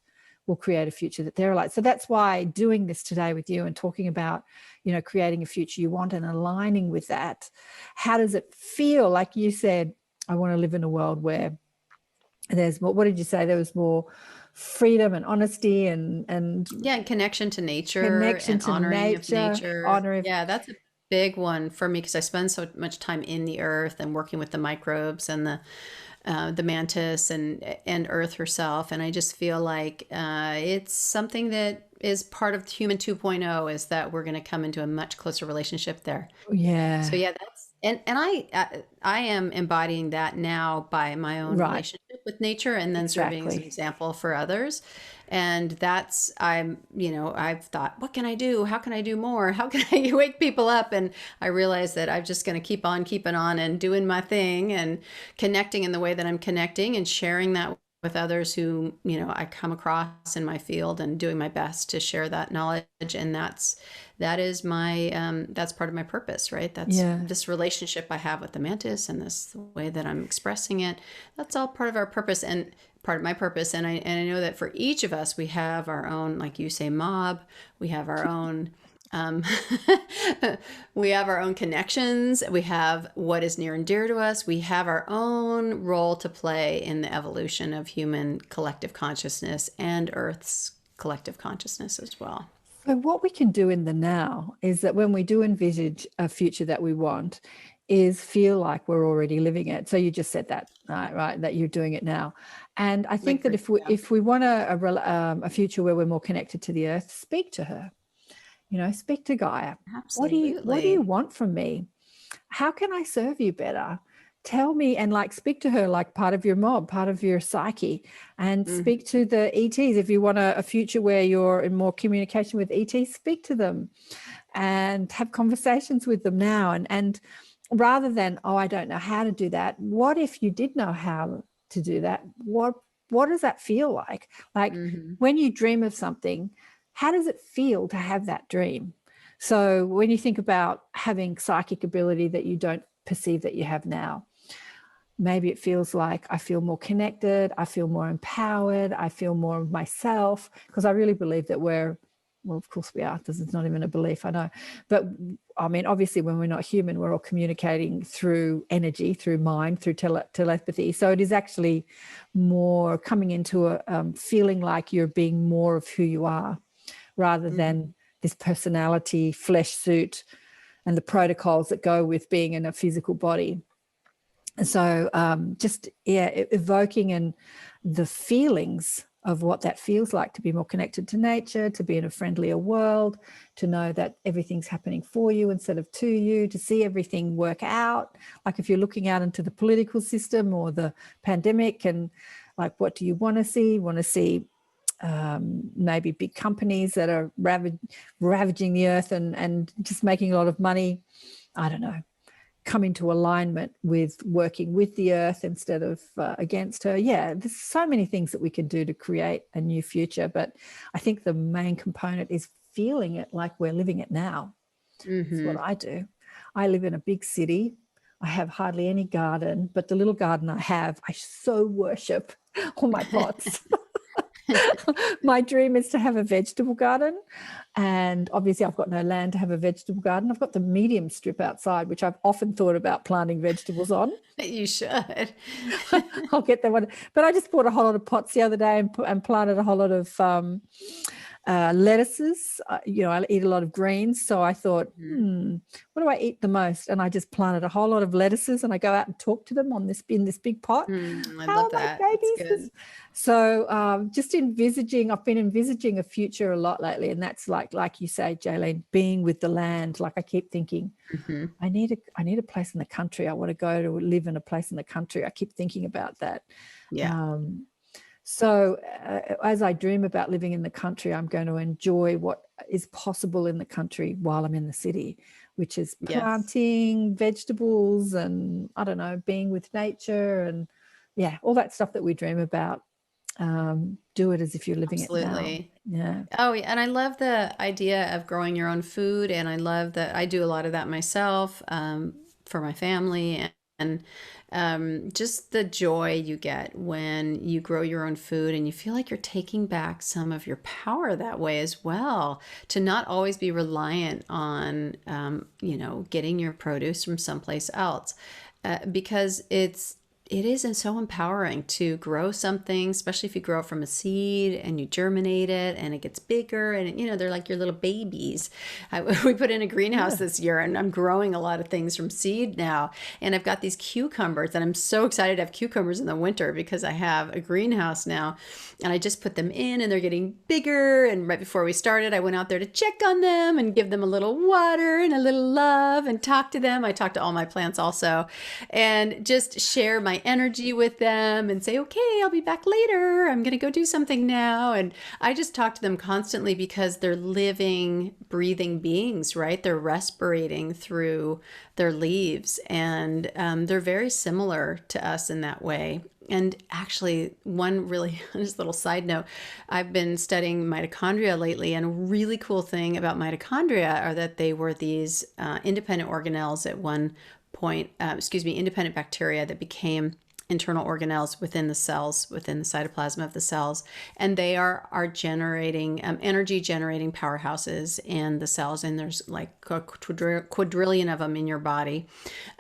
Speaker 2: will create a future that they're aligned. So that's why doing this today with you and talking about, you know, creating a future you want and aligning with that. How does it feel? Like you said, I want to live in a world where there's more, what did you say? There was more freedom and honesty and
Speaker 1: connection to nature,
Speaker 2: connection
Speaker 1: and
Speaker 2: to
Speaker 1: honoring of
Speaker 2: nature,
Speaker 1: nature.
Speaker 2: honor of,
Speaker 1: Yeah, that's a big one for me because I spend so much time in the earth and working with the microbes and the mantis and Earth herself, and I just feel like it's something that is part of Human 2.0, is that we're going to come into a much closer relationship there.
Speaker 2: yeah.
Speaker 1: So yeah, that's and I am embodying that now by my own
Speaker 2: Right.
Speaker 1: relationship with nature, and then serving as an
Speaker 2: Exactly.
Speaker 1: example for others. And that's, I've thought, what can I do? How can I do more? How can I wake people up? And I realized that I'm just going to keep on keeping on and doing my thing and connecting in the way that I'm connecting and sharing that with others who, you know, I come across in my field, and doing my best to share that knowledge. And that is my, that's part of my purpose, right? That's
Speaker 2: Yeah.
Speaker 1: this relationship I have with the mantis and this way that I'm expressing it. That's all part of our purpose and part of my purpose. And I know that for each of us, we have our own, like you say, mob. We have our own, we have our own connections. We have what is near and dear to us. We have our own role to play in the evolution of human collective consciousness and Earth's collective consciousness as well.
Speaker 2: So what we can do in the now is that when we do envisage a future that we want, is feel like we're already living it. So you just said that, right? That you're doing it now. And I think that if we want a future where we're more connected to the earth, speak to her. You know, speak to Gaia.
Speaker 1: Absolutely.
Speaker 2: What do you want from me? How can I serve you better? Tell me, and like speak to her like part of your mob, part of your psyche, and speak to the ETs. If you want a future where you're in more communication with ETs, speak to them and have conversations with them now. And rather than, oh, I don't know how to do that. What if you did know how to do that? What does that feel like? Like when you dream of something, how does it feel to have that dream? So when you think about having psychic ability that you don't perceive that you have now, maybe it feels like I feel more connected, I feel more empowered, I feel more of myself, because I really believe that well, of course we are. This is not even a belief, I know. But I mean, obviously when we're not human, we're all communicating through energy, through mind, through telepathy. So it is actually more coming into a feeling like you're being more of who you are, rather than this personality, flesh suit, and the protocols that go with being in a physical body. So evoking in the feelings of what that feels like to be more connected to nature, to be in a friendlier world, to know that everything's happening for you instead of to you, to see everything work out. Like if you're looking out into the political system or the pandemic, and like, what do you want to see? You want to see maybe big companies that are ravaging the earth and just making a lot of money. I don't know. Come into alignment with working with the earth instead of against her. Yeah, there's so many things that we can do to create a new future, but I think the main component is feeling it like we're living it now. That's what I do. I live in a big city. I have hardly any garden, but the little garden I have, I so worship all my pots. My dream is to have a vegetable garden, and obviously I've got no land to have a vegetable garden. I've got the medium strip outside, which I've often thought about planting vegetables on.
Speaker 1: You should.
Speaker 2: I'll get that one. But I just bought a whole lot of pots the other day and planted a whole lot of lettuces. I eat a lot of greens, so I thought, what do I eat the most? And I just planted a whole lot of lettuces, and I go out and talk to them in this big pot.
Speaker 1: I love that.
Speaker 2: Babies? So I've been envisaging a future a lot lately, and that's like you say, Jeilene, being with the land. Like I keep thinking, I need a place in the country. I want to go to live in a place in the country. I keep thinking about that.
Speaker 1: Yeah.
Speaker 2: So as I dream about living in the country, I'm going to enjoy what is possible in the country while I'm in the city. which is
Speaker 1: Yes.
Speaker 2: planting vegetables and, I don't know, being with nature and, yeah, all that stuff that we dream about. Do it as if you're living it now.
Speaker 1: Absolutely.
Speaker 2: Yeah.
Speaker 1: Oh, yeah, and I love the idea of growing your own food, and I love that I do a lot of that myself for my family, and just the joy you get when you grow your own food, and you feel like you're taking back some of your power that way as well, to not always be reliant on, getting your produce from someplace else, because it is so empowering to grow something, especially if you grow it from a seed and you germinate it and it gets bigger, and they're like your little babies. We put in a greenhouse this year, and I'm growing a lot of things from seed now. And I've got these cucumbers, and I'm so excited to have cucumbers in the winter because I have a greenhouse now, and I just put them in and they're getting bigger. And right before we started, I went out there to check on them and give them a little water and a little love and talk to them. I talk to all my plants also, and just share my energy with them and say, okay, I'll be back later. I'm going to go do something now. And I just talk to them constantly because they're living, breathing beings, right? They're respirating through their leaves, and they're very similar to us in that way. And actually, one really just little side note, I've been studying mitochondria lately, and a really cool thing about mitochondria are that they were these independent organelles at one point, independent bacteria that became internal organelles within the cells, within the cytoplasm of the cells. And they are generating, energy generating powerhouses in the cells. And there's like a quadrillion of them in your body.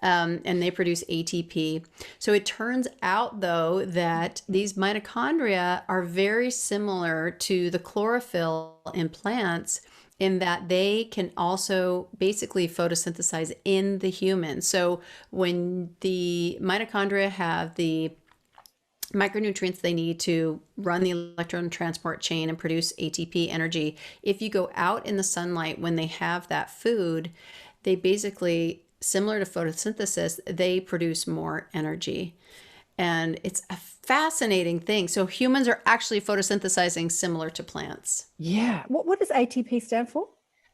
Speaker 1: And they produce ATP. So it turns out, though, that these mitochondria are very similar to the chlorophyll in plants, in that they can also basically photosynthesize in the human. So when the mitochondria have the micronutrients they need to run the electron transport chain and produce ATP energy, if you go out in the sunlight when they have that food, they basically, similar to photosynthesis, they produce more energy. And it's a fascinating thing. So humans are actually photosynthesizing similar to plants.
Speaker 2: Yeah. What does ATP stand for?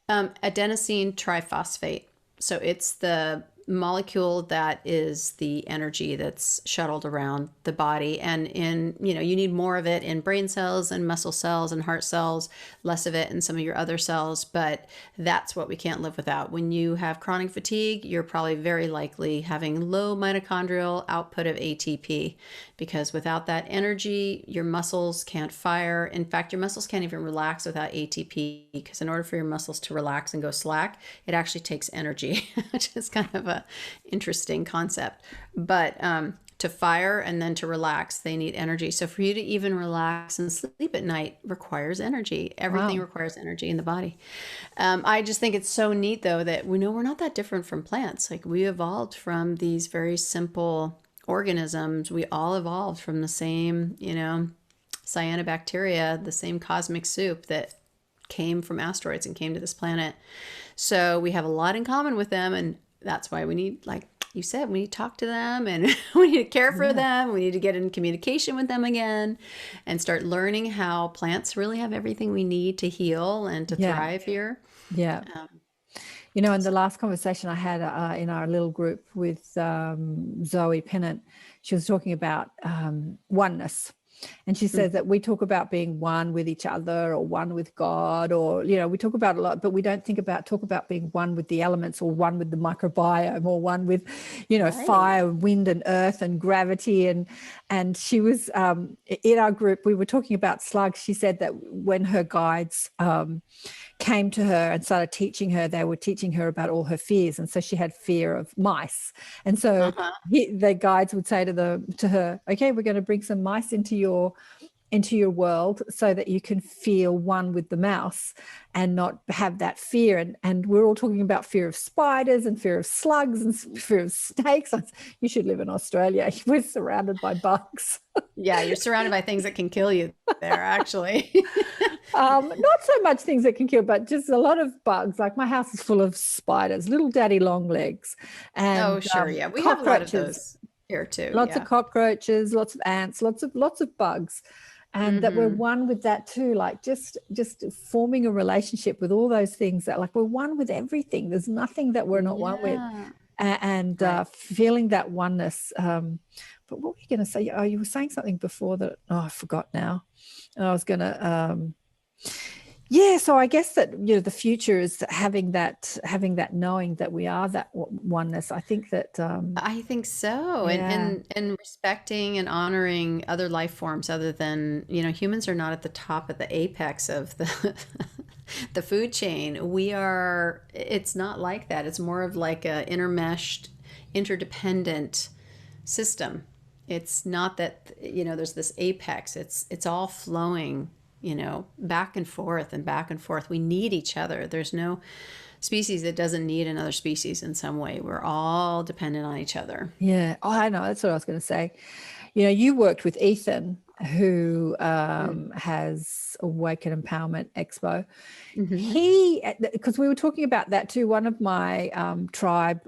Speaker 1: Adenosine triphosphate. So it's the molecule that is the energy that's shuttled around the body. And you need more of it in brain cells and muscle cells and heart cells, less of it in some of your other cells, but that's what we can't live without. When you have chronic fatigue, you're probably very likely having low mitochondrial output of ATP, because without that energy, your muscles can't fire. In fact, your muscles can't even relax without ATP, because in order for your muscles to relax and go slack, it actually takes energy, which is kind of a interesting concept. But to fire and then to relax, they need energy. So for you to even relax and sleep at night requires energy. Everything requires energy in the body. I just think it's so neat, though, that we know we're not that different from plants. Like, we evolved from these very simple organisms. We all evolved from the same, cyanobacteria, the same cosmic soup that came from asteroids and came to this planet. So we have a lot in common with them, and that's why we need, like you said, we need to talk to them, and we need to care for them. We need to get in communication with them again and start learning how plants really have everything we need to heal and to thrive here.
Speaker 2: Yeah. In the last conversation I had in our little group with Zoe Pennant, she was talking about oneness. And she says that we talk about being one with each other, or one with God, or, we talk about a lot, but we don't talk about being one with the elements, or one with the microbiome, or one with, fire, wind and earth and gravity. And she was, in our group, we were talking about slugs. She said that when her guides came to her and started teaching her, they were teaching her about all her fears. And so she had fear of mice. And so the guides would say to her, okay, we're going to bring some mice into your world so that you can feel one with the mouse and not have that fear. And we're all talking about fear of spiders and fear of slugs and fear of snakes. You should live in Australia. We're surrounded by bugs.
Speaker 1: Yeah, you're surrounded by things that can kill you there, actually.
Speaker 2: Not so much things that can kill, but just a lot of bugs. Like, my house is full of spiders, little daddy long legs. And,
Speaker 1: yeah. We have a lot of those here too.
Speaker 2: Lots of cockroaches, lots of ants, lots of bugs. and that we're one with that too, like just forming a relationship with all those things, that like we're one with everything. There's nothing that we're not one with. And feeling that oneness. But what were you going to say? Oh, you were saying something before that. Oh, I forgot now. I was going to. Yeah, so I guess that, you know, the future is having that knowing that we are that oneness. I think that.
Speaker 1: I think so.
Speaker 2: Yeah.
Speaker 1: And respecting and honoring other life forms other than, you know, humans are not at the top, at the apex of the the food chain. We are, it's not like that. It's more of like a intermeshed, interdependent system. It's not that, you know, there's this apex. It's all flowing, you know, back and forth and back and forth. We need each other. There's no species that doesn't need another species in some way. We're all dependent on each other.
Speaker 2: Yeah. Oh, I know. That's what I was going to say. You know, you worked with Ethan, who has Awaken Empowerment Expo. He, because we were talking about that too, one of my tribe,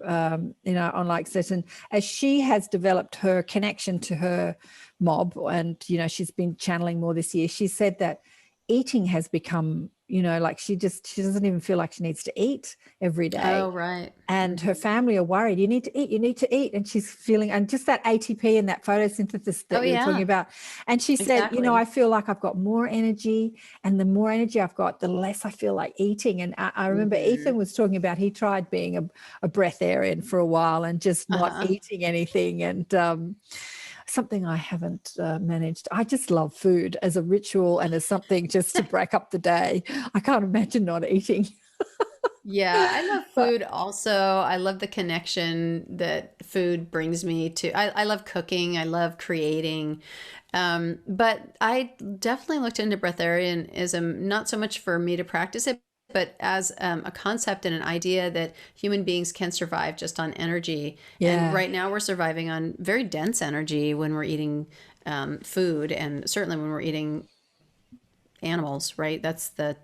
Speaker 2: you know, on like certain, as she has developed her connection to her mob, and, you know, she's been channeling more this year, she said that eating has become, you know, like she doesn't even feel like she needs to eat every day.
Speaker 1: Oh, right.
Speaker 2: And her family are worried, you need to eat. And she's feeling, and just that ATP and that photosynthesis that you're talking about. And she said, you know, I feel like I've got more energy, and the more energy I've got, the less I feel like eating. And I remember Ethan was talking about, he tried being a breatharian for a while and just not eating anything. And something I haven't managed. I just love food as a ritual and as something just to break up the day. I can't imagine not eating.
Speaker 1: Yeah, I love food also. I love the connection that food brings me to. I love cooking. I love creating. But I definitely looked into breatharianism, not so much for me to practice it, but as a concept and an idea that human beings can survive just on energy.
Speaker 2: Yeah.
Speaker 1: And right now we're surviving on very dense energy when we're eating food, and certainly when we're eating animals, right? That's the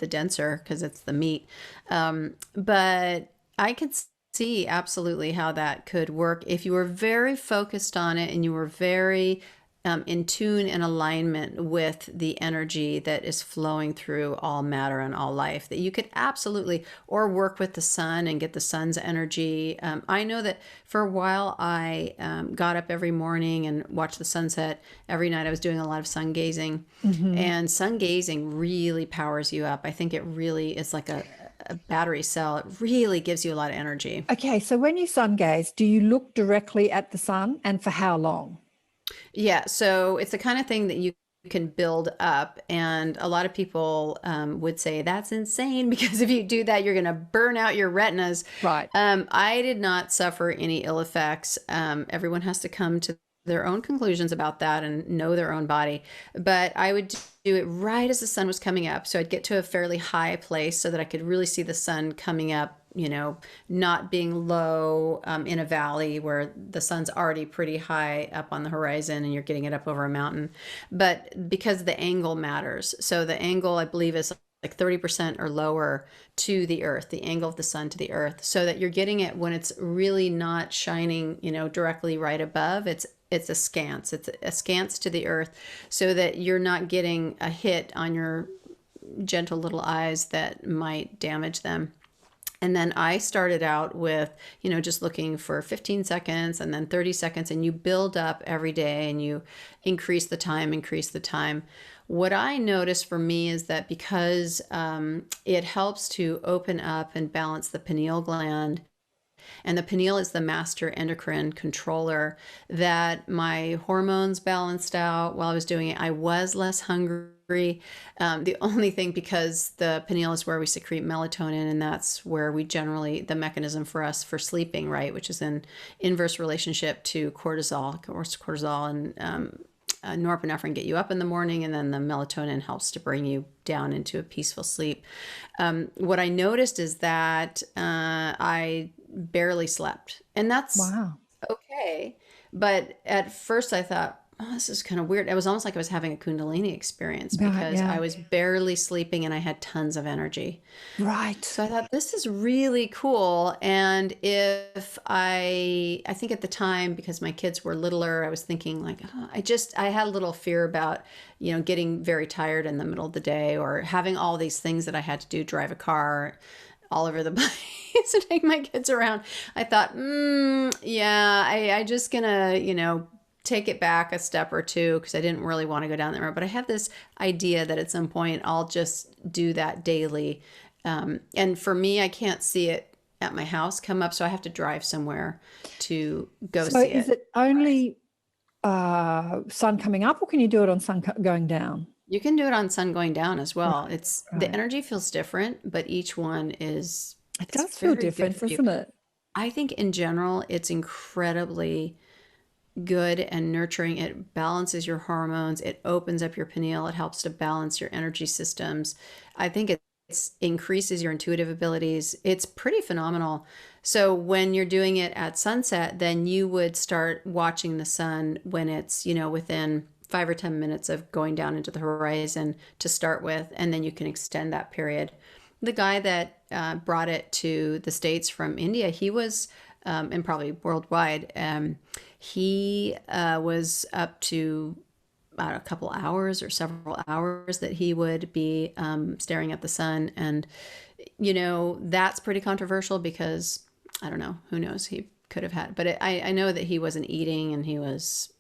Speaker 1: denser, because it's the meat. But I could see absolutely how that could work if you were very focused on it and you were very in tune and alignment with the energy that is flowing through all matter and all life, that you could absolutely, or work with the sun and get the sun's energy. I know that for a while I got up every morning and watched the sunset every night. I was doing a lot of sun gazing, and sun gazing really powers you up. I think it really is like a battery cell. It really gives you a lot of energy.
Speaker 2: Okay, so when you sun gaze, do you look directly at the sun, and for how long?
Speaker 1: Yeah, so it's the kind of thing that you can build up, and a lot of people would say that's insane, because if you do that, you're going to burn out your retinas.
Speaker 2: Right.
Speaker 1: I did not suffer any ill effects. Everyone has to come to their own conclusions about that and know their own body. But I would do it right as the sun was coming up. So I'd get to a fairly high place so that I could really see the sun coming up, you know, not being low in a valley where the sun's already pretty high up on the horizon and you're getting it up over a mountain. But because the angle matters. So the angle, I believe, is like 30% or lower to the earth, the angle of the sun to the earth, so that you're getting it when it's really not shining, you know, directly right above. It's askance. It's askance to the earth, so that you're not getting a hit on your gentle little eyes that might damage them. And then I started out with, you know, just looking for 15 seconds and then 30 seconds, and you build up every day and you increase the time. What I noticed for me is that because it helps to open up and balance the pineal gland, and the pineal is the master endocrine controller, that my hormones balanced out while I was doing it. I was less hungry. The only thing, because the pineal is where we secrete melatonin, and that's where we generally, the mechanism for us for sleeping, right, which is in inverse relationship to cortisol. Of course, cortisol and norepinephrine get you up in the morning, and then the melatonin helps to bring you down into a peaceful sleep. What I noticed is that I barely slept, and that's okay. But at first I thought, oh, this is kind of weird. It was almost like I was having a Kundalini experience
Speaker 2: Right,
Speaker 1: because I
Speaker 2: yeah.
Speaker 1: was barely sleeping and I had tons of energy.
Speaker 2: Right.
Speaker 1: So I thought this is really cool. And if I think at the time, because my kids were littler, I was thinking like, oh, I had a little fear about, getting very tired in the middle of the day or having all these things that I had to do, drive a car all over the place to take my kids around. I thought, yeah, I just gonna, take it back a step or two because I didn't really want to go down that road. But I have this idea that at some point I'll just do that daily. And for me, I can't see it at my house come up, so I have to drive somewhere to go
Speaker 2: So
Speaker 1: see
Speaker 2: is
Speaker 1: it.
Speaker 2: it only sun coming up, or can you do it on sun going down?
Speaker 1: You can do it on sun going down as well.
Speaker 2: Right,
Speaker 1: It's the
Speaker 2: right.
Speaker 1: energy feels different, but each one is
Speaker 2: It
Speaker 1: it's
Speaker 2: does feel
Speaker 1: very good
Speaker 2: different,
Speaker 1: for you.
Speaker 2: doesn't it?
Speaker 1: I think in general, it's incredibly good and nurturing. It balances your hormones. It opens up your pineal. It helps to balance your energy systems. I think it's increases your intuitive abilities. It's pretty phenomenal. So when you're doing it at sunset, then you would start watching the sun when it's, within 5 or 10 minutes of going down into the horizon to start with, and then you can extend that period. The guy that brought it to the States from India, he was, and probably worldwide, he was up to about a couple hours or several hours that he would be staring at the sun. And, that's pretty controversial because I don't know, who knows, he could have had, but I know that he wasn't eating and he was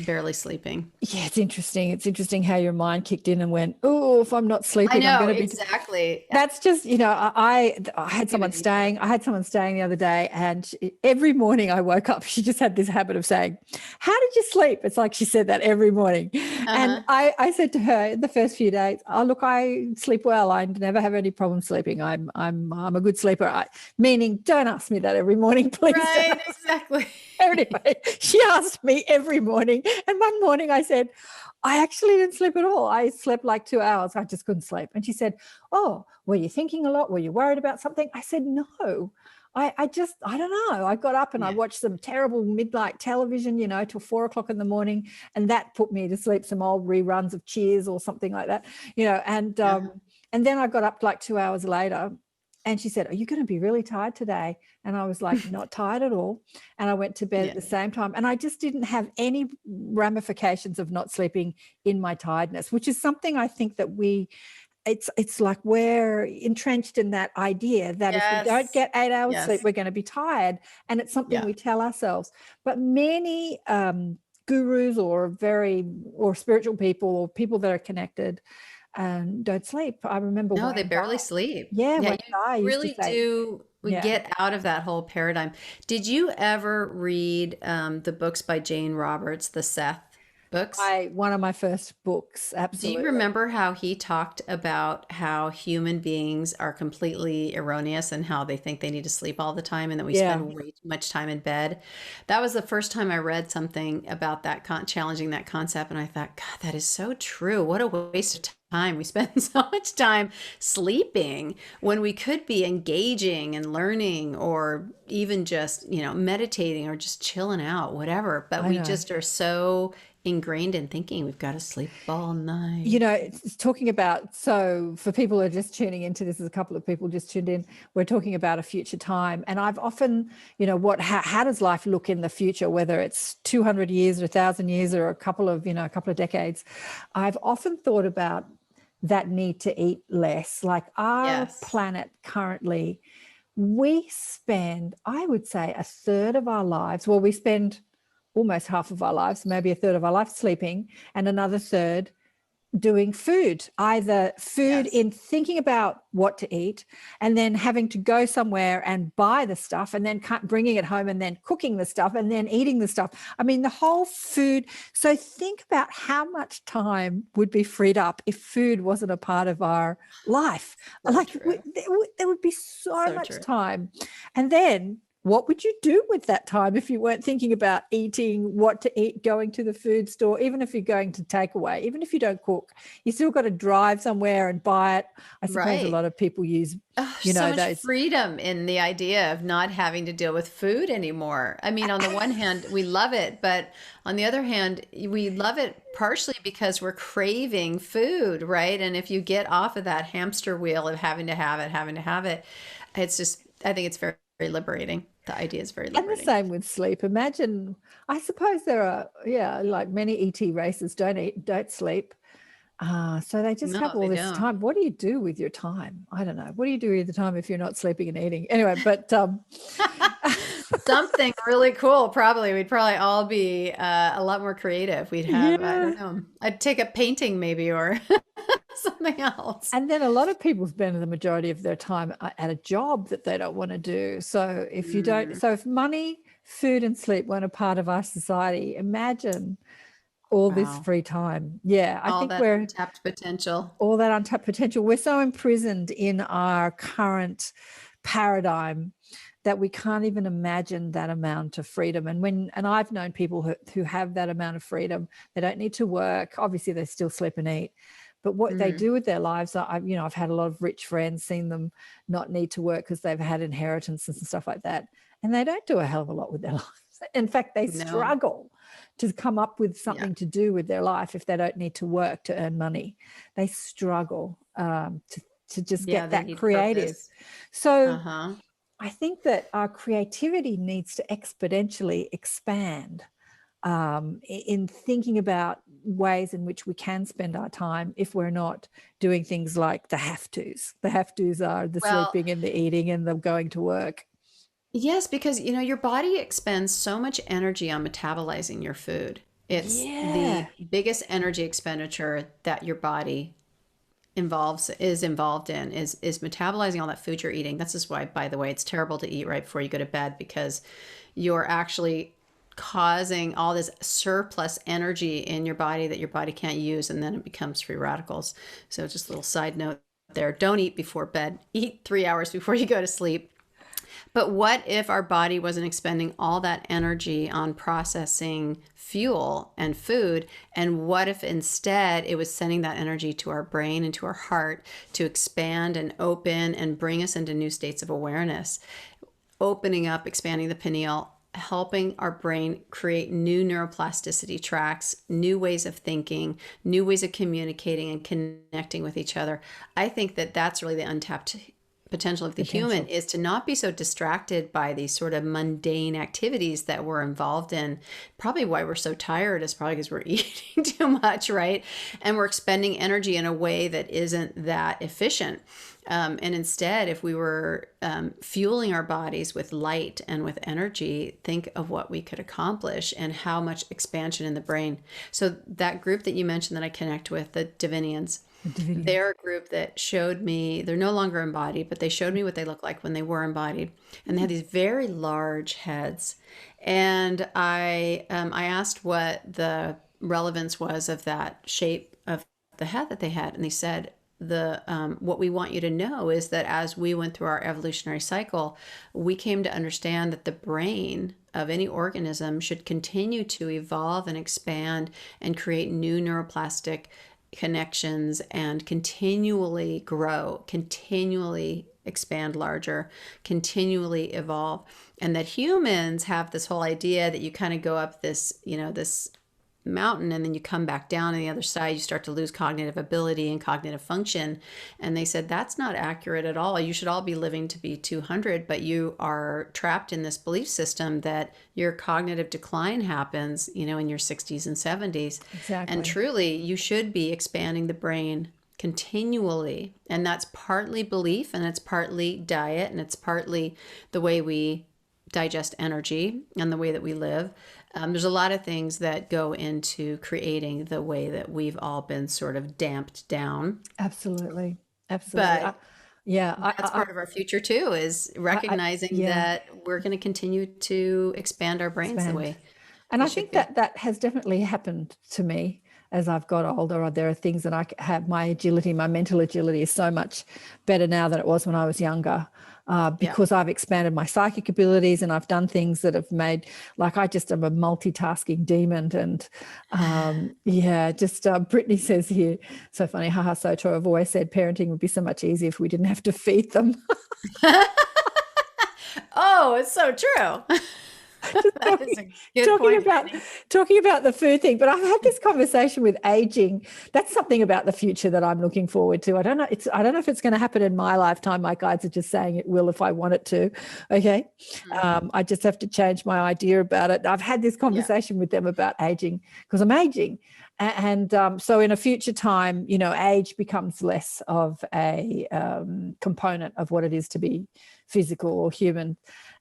Speaker 1: barely sleeping.
Speaker 2: Yeah, it's interesting. It's interesting how your mind kicked in and went, oh, if I'm not
Speaker 1: I
Speaker 2: sleeping, I'm
Speaker 1: know,
Speaker 2: going to be.
Speaker 1: exactly.
Speaker 2: That's just, I had someone staying. I had someone staying the other day, and every morning I woke up, she just had this habit of saying, "How did you sleep?" It's like she said that every morning. And
Speaker 1: Uh-huh.
Speaker 2: I said to her the first few days, "Oh, look, I sleep well. I never have any problem sleeping. I'm a good sleeper." Meaning, don't ask me that every morning, please.
Speaker 1: Right, exactly.
Speaker 2: Anyway, she asked me every morning. And one morning I said, I actually didn't sleep at all. I slept like 2 hours. I just couldn't sleep. And she said, oh, were you thinking a lot? Were you worried about something? I said, no. I don't know. I got up and I
Speaker 1: Yeah.
Speaker 2: watched some terrible midnight television, till 4 o'clock in the morning. And that put me to sleep, some old reruns of Cheers or something like that, and then I got up like 2 hours later. And she said, are you going to be really tired today? And I was like, not tired at all. And I went to bed at the same time. And I just didn't have any ramifications of not sleeping in my tiredness, which is something I think that it's like we're entrenched in that idea that if we don't get 8 hours sleep, we're going to be tired. And it's something we tell ourselves. But many gurus or spiritual people or people that are connected don't sleep. I remember
Speaker 1: No, they barely sleep.
Speaker 2: Yeah,
Speaker 1: Yeah,
Speaker 2: Wayne Dyer
Speaker 1: you
Speaker 2: used to
Speaker 1: really
Speaker 2: say,
Speaker 1: do
Speaker 2: yeah.
Speaker 1: get out of that whole paradigm. Did you ever read the books by Jane Roberts, the Seth books?
Speaker 2: One of my first books,
Speaker 1: Do
Speaker 2: absolutely.
Speaker 1: you remember how he talked about how human beings are completely erroneous and how they think they need to sleep all the time and that we spend way too much time in bed? That was the first time I read something about that, challenging that concept. And I thought, God, that is so true. What a waste of time. We spend so much time sleeping when we could be engaging and learning or even just, meditating or just chilling out, whatever. But we just are so ingrained in thinking we've got to sleep all night.
Speaker 2: It's talking about, so for people who are just tuning into this, there's a couple of people just tuned in, we're talking about a future time. And I've often, how does life look in the future, whether it's 200 years or 1,000 years or a couple of decades? I've often thought about that need to eat less. Like our planet currently, we spend, I would say, a third of our lives, we spend almost half of our lives, maybe a third of our life sleeping, and another third doing food, either food in thinking about what to eat and then having to go somewhere and buy the stuff and then bringing it home and then cooking the stuff and then eating the stuff. I mean, the whole food. So think about how much time would be freed up if food wasn't a part of our life.
Speaker 1: So
Speaker 2: there would be so much
Speaker 1: true.
Speaker 2: time. And then what would you do with that time if you weren't thinking about eating, what to eat, going to the food store, even if you're going to takeaway, even if you don't cook, you still got to drive somewhere and buy it. I suppose a
Speaker 1: Right.
Speaker 2: lot of people use,
Speaker 1: So much
Speaker 2: those.
Speaker 1: freedom in the idea of not having to deal with food anymore. I mean, on the one hand, we love it, but on the other hand, we love it partially because we're craving food, right? And if you get off of that hamster wheel of having to have it, it's just, I think it's very, very liberating. The idea is very
Speaker 2: And the
Speaker 1: liberating.
Speaker 2: same with sleep. Imagine, I suppose there are, like many ET races don't sleep. So they just
Speaker 1: No,
Speaker 2: have all
Speaker 1: they
Speaker 2: this
Speaker 1: don't.
Speaker 2: time. What do you do with your time? I don't know. What do you do with the time if you're not sleeping and eating? Anyway, but
Speaker 1: Something really cool. Probably we'd probably all be a lot more creative. We'd have, I
Speaker 2: yeah.
Speaker 1: don't know, I'd take up painting maybe or something else.
Speaker 2: And then a lot of people spend the majority of their time at a job that they don't want to do. So if you don't, so if money, food, and sleep weren't a part of our society, imagine all this
Speaker 1: Wow.
Speaker 2: free time. Yeah, I
Speaker 1: All
Speaker 2: think
Speaker 1: that
Speaker 2: we're
Speaker 1: untapped potential.
Speaker 2: all that untapped potential. We're so imprisoned in our current paradigm that we can't even imagine that amount of freedom. And I've known people who have that amount of freedom. They don't need to work. Obviously, they still sleep and eat. But what they do with their lives, I've had a lot of rich friends, seen them not need to work because they've had inheritances and stuff like that. And they don't do a hell of a lot with their lives. In fact, they
Speaker 1: No.
Speaker 2: struggle to come up with something to do with their life if they don't need to work to earn money. They struggle to just get that creative.
Speaker 1: Purpose.
Speaker 2: So I think that our creativity needs to exponentially expand in thinking about ways in which we can spend our time if we're not doing things like the have-tos. The have-tos are the sleeping and the eating and the going to work.
Speaker 1: Yes, because your body expends so much energy on metabolizing your food. It's the biggest energy expenditure that your body is involved in is metabolizing all that food you're eating. This is why, by the way, it's terrible to eat right before you go to bed, because you're actually causing all this surplus energy in your body that your body can't use, and then it becomes free radicals. So just a little side note there. Don't eat before bed. Eat 3 hours before you go to sleep. But what if our body wasn't expending all that energy on processing fuel and food? And what if instead it was sending that energy to our brain and to our heart to expand and open and bring us into new states of awareness? Opening up, expanding the pineal, helping our brain create new neuroplasticity tracks, new ways of thinking, new ways of communicating and connecting with each other. I think that that's really the untapped potential of the human, is to not be so distracted by these sort of mundane activities that we're involved in. Probably why we're so tired is probably because we're eating too much, right? And we're expending energy in a way that isn't that efficient. And instead, if we were fueling our bodies with light and with energy, think of what we could accomplish and how much expansion in the brain. So that group that you mentioned that I connect with, the Divinians, they're a group that showed me, they're no longer embodied, but they showed me what they look like when they were embodied. And they had these very large heads. And I asked what the relevance was of that shape of the head that they had. And they said, what we want you to know is that as we went through our evolutionary cycle, we came to understand that the brain of any organism should continue to evolve and expand and create new neuroplastic connections and continually grow, continually expand larger, continually evolve. And that humans have this whole idea that you kind of go up this, this mountain and then you come back down on the other side, you start to lose cognitive ability and cognitive function. And they said that's not accurate at all. You should all be living to be 200, but you are trapped in this belief system that your cognitive decline happens, in your 60s and 70s.
Speaker 2: Exactly.
Speaker 1: And truly, you should be expanding the brain continually. And that's partly belief, and it's partly diet, and it's partly the way we digest energy and the way that we live. There's a lot of things that go into creating the way that we've all been sort of damped down.
Speaker 2: Absolutely.
Speaker 1: But that's part of our future too, is recognizing that we're going to continue to expand our brains the way.
Speaker 2: And I think that has definitely happened to me. as I've got older. There are things that I have, my agility, my mental agility is so much better now than it was when I was younger. Because I've expanded my psychic abilities and I've done things that have made, like I just am a multitasking demon. And Brittany says here, so funny, haha, so true. I've always said parenting would be so much easier if we didn't have to feed them.
Speaker 1: Oh, it's so true.
Speaker 2: Talking about the food thing, but I've had this conversation with aging. That's something about the future that I'm looking forward to. I don't know if it's going to happen in my lifetime. My guides are just saying it will if I want it to. Okay. I just have to change my idea about it. I've had this conversation with them about aging because I'm aging. And so in a future time, age becomes less of a component of what it is to be physical or human.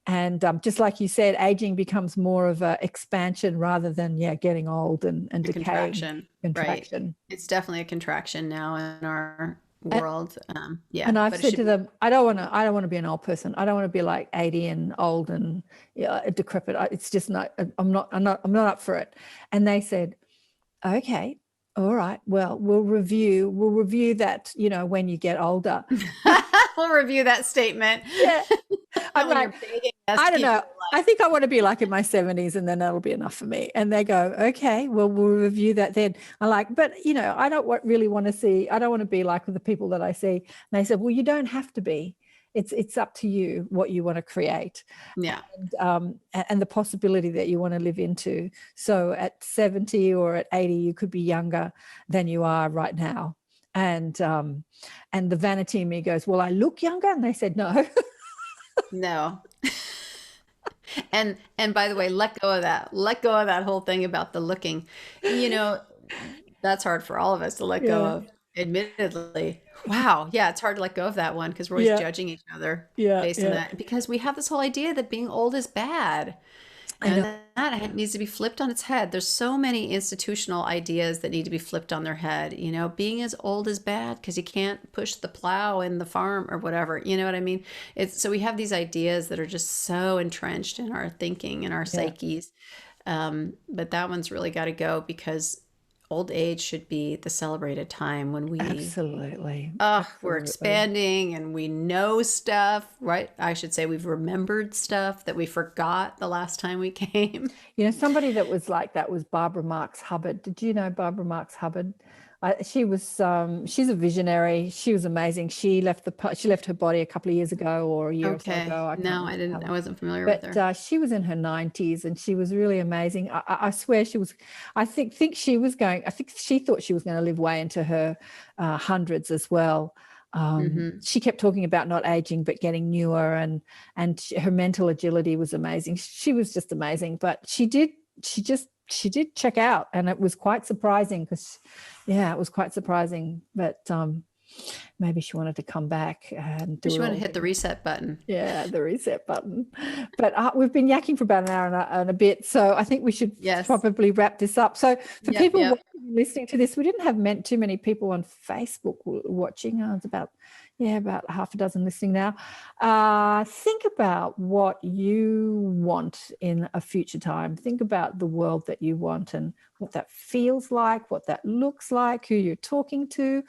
Speaker 2: And just like you said, aging becomes more of an expansion rather than, getting old and decaying. Contraction.
Speaker 1: Right. It's definitely a contraction now in our world.
Speaker 2: And I've said to them, I don't want to be an old person. I don't want to be like 80 and old and decrepit. It's just not. I'm not up for it. And they said, okay, all right. Well, we'll review that. When you get older.
Speaker 1: We'll review that statement.
Speaker 2: Yeah. I'm like, I don't know. I think I want to be like in my 70s and then that'll be enough for me. And they go, okay, well, we'll review that then. I'm like, but, I don't really want to see, I don't want to be like the people that I see. And they said, well, you don't have to be. It's up to you what you want to create.
Speaker 1: Yeah.
Speaker 2: And the possibility that you want to live into. So at 70 or at 80, you could be younger than you are right now. And the vanity in me goes, well, I look younger. And they said, no.
Speaker 1: No. And by the way, let go of that whole thing about the looking. That's hard for all of us to let go of, admittedly. Wow. Yeah, it's hard to let go of that one because we're always judging each other based on that. Because we have this whole idea that being old is bad. And that needs to be flipped on its head. There's so many institutional ideas that need to be flipped on their head. Being as old is bad because you can't push the plow in the farm or whatever. You know what I mean? So we have these ideas that are just so entrenched in our thinking and our psyches. But that one's really got to go because old age should be the celebrated time when we we're expanding and we know stuff, right? I should say we've remembered stuff that we forgot the last time we came.
Speaker 2: Somebody that was like that was Barbara Marx Hubbard. Did you know Barbara Marx Hubbard? She was she's a visionary. She was amazing. She left her body a couple of years ago or a year or so ago.
Speaker 1: No, I didn't. I wasn't familiar with her.
Speaker 2: But she was in her 90s and she was really amazing. I swear she was. I think she was going. I think she thought she was going to live way into her hundreds as well. She kept talking about not aging but getting newer, and her mental agility was amazing. She was just amazing. But she did check out, and it was quite surprising because it was quite surprising, but maybe she wanted to come back and
Speaker 1: she wanted to hit the reset button.
Speaker 2: Yeah, the reset button. But we've been yakking for about an hour and a bit, so I think we should probably wrap this up. So for people listening to this, we didn't have too many people on Facebook watching. It's about half a dozen listening now. Think about what you want in a future time. Think about the world that you want and what that feels like, what that looks like, who you're talking to,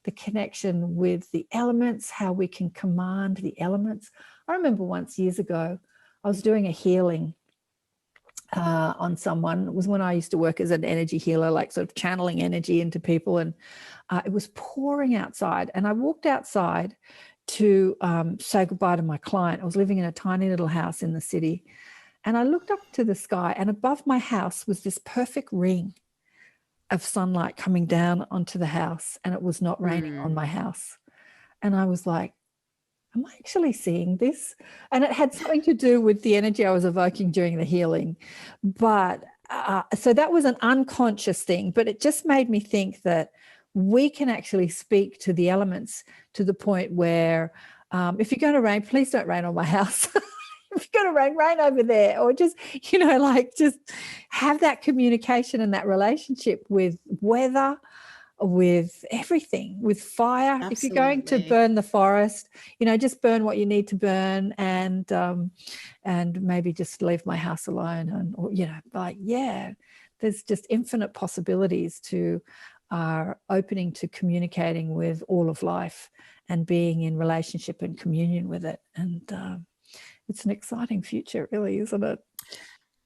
Speaker 2: the connection with the elements, how we can command the elements. I remember once years ago, I was doing a healing on someone. It was when I used to work as an energy healer, like sort of channeling energy into people. And it was pouring outside. And I walked outside to say goodbye to my client. I was living in a tiny little house in the city. And I looked up to the sky, and above my house was this perfect ring of sunlight coming down onto the house. And it was not raining on my house. And I was like, am I actually seeing this? And it had something to do with the energy I was evoking during the healing. But so that was an unconscious thing, but it just made me think that we can actually speak to the elements to the point where if you're going to rain, please don't rain on my house. If you're going to rain over there, or just, just have that communication and that relationship with weather, with everything, with fire. Absolutely. If you're going to burn the forest, just burn what you need to burn, and maybe just leave my house alone, and there's just infinite possibilities to our opening to communicating with all of life and being in relationship and communion with it. And it's an exciting future, really, isn't it?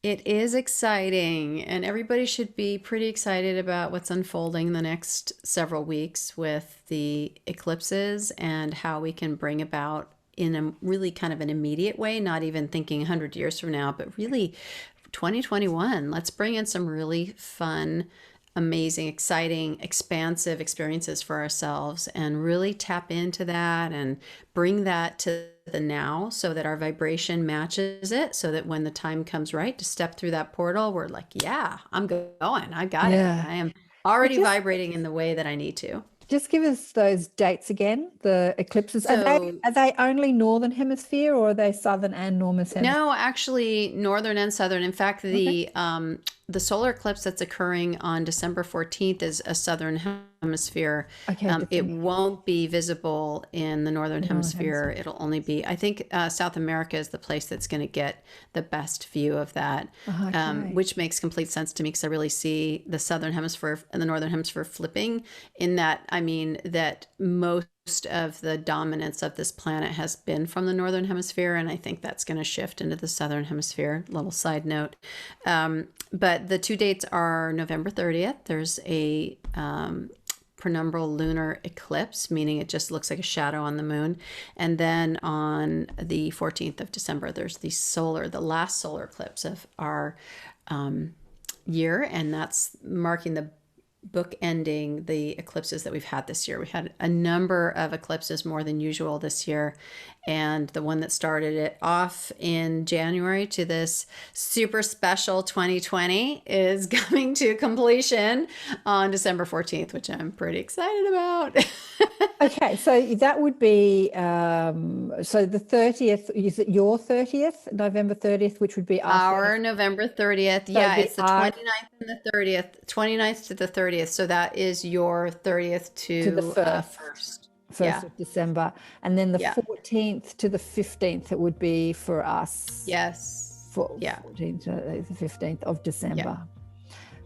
Speaker 1: It is exciting, and everybody should be pretty excited about what's unfolding the next several weeks with the eclipses and how we can bring about in a really kind of an immediate way, not even thinking 100 years from now, but really 2021. Let's bring in some really fun, amazing, exciting, expansive experiences for ourselves and really tap into that and bring that to the now so that our vibration matches it, so that when the time comes right to step through that portal, we're like, yeah, I'm going. I got it. I am already vibrating in the way that I need to.
Speaker 2: Just give us those dates again, the eclipses.
Speaker 1: So,
Speaker 2: are they only northern hemisphere, or are they southern and northern hemisphere?
Speaker 1: No, actually northern and southern. In fact, the solar eclipse that's occurring on December 14th is a southern hemisphere. It won't be visible in the northern hemisphere. It'll only be, I think, South America is the place that's going to get the best view of that, which makes complete sense to me, because I really see the southern hemisphere and the northern hemisphere flipping, in that, I mean, that most of the dominance of this planet has been from the northern hemisphere, and I think that's going to shift into the southern hemisphere. Little side note. But the two dates are November 30th. There's a penumbral lunar eclipse, meaning it just looks like a shadow on the moon. And then on the 14th of December, there's the last solar eclipse of our year, and that's marking the book ending the eclipses that we've had this year. We had a number of eclipses, more than usual this year, and the one that started it off in January to this super special 2020 is coming to completion on December 14th, which I'm pretty excited about.
Speaker 2: Okay, so that would be so the 30th, is it your 30th, November 30th, which would be
Speaker 1: our November 30th.
Speaker 2: So
Speaker 1: yeah, it's the 29th and the 30th, 29th to the 30th. So that is your 30th to the 1st
Speaker 2: of December. And then the 14th to the 15th, it would be for us.
Speaker 1: Yes.
Speaker 2: 14th to the 15th of December.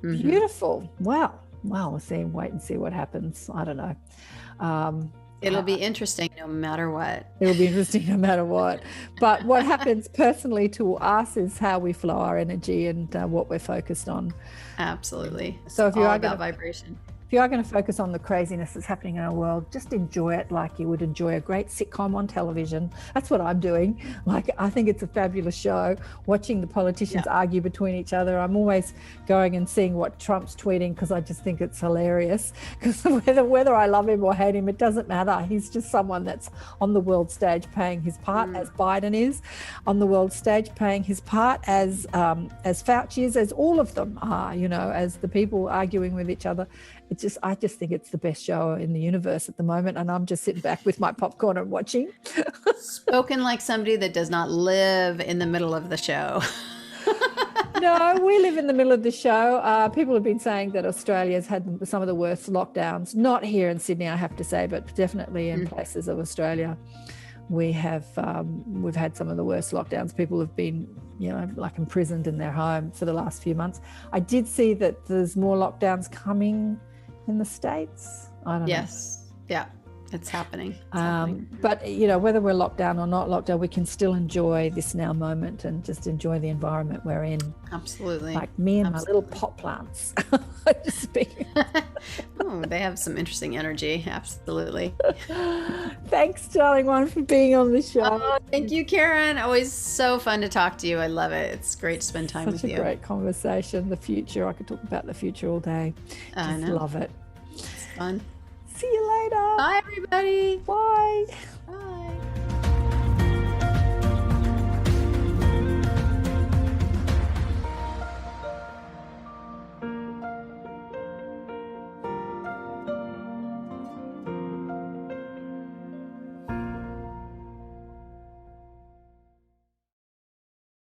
Speaker 2: Yeah. Beautiful. Wow. We'll wait and see what happens. I don't know.
Speaker 1: It'll be interesting no matter what.
Speaker 2: It'll be interesting no matter what. But what happens personally to us is how we flow our energy and what we're focused on.
Speaker 1: Absolutely.
Speaker 2: So if you are
Speaker 1: about vibration.
Speaker 2: If you are going to focus on the craziness that's happening in our world, just enjoy it like you would enjoy a great sitcom on television. That's what I'm doing. Like, I think it's a fabulous show, watching the politicians argue between each other. I'm always going and seeing what Trump's tweeting, because I just think it's hilarious. Because whether I love him or hate him, it doesn't matter. He's just someone that's on the world stage playing his part, as Biden is on the world stage playing his part, as Fauci is, as all of them are, as the people arguing with each other. I just think it's the best show in the universe at the moment, and I'm just sitting back with my popcorn and watching.
Speaker 1: Spoken like somebody that does not live in the middle of the show.
Speaker 2: No, we live in the middle of the show. People have been saying that Australia's had some of the worst lockdowns. Not here in Sydney, I have to say, but definitely in places of Australia. We've had some of the worst lockdowns. People have been, like imprisoned in their home for the last few months. I did see that there's more lockdowns coming in the States. I don't know.
Speaker 1: Yes. Yeah. It's happening.
Speaker 2: But, whether we're locked down or not locked down, we can still enjoy this now moment and just enjoy the environment we're in.
Speaker 1: Absolutely.
Speaker 2: Like me and my little pot plants.
Speaker 1: They have some interesting energy. Absolutely.
Speaker 2: Thanks, darling one, for being on the show.
Speaker 1: Oh, thank you, Karen. Always so fun to talk to you. I love it. It's great to spend time with you.
Speaker 2: Such a great conversation. The future. I could talk about the future all day. I know. Love it.
Speaker 1: It's fun.
Speaker 2: See you later.
Speaker 1: Bye, everybody.
Speaker 2: Bye.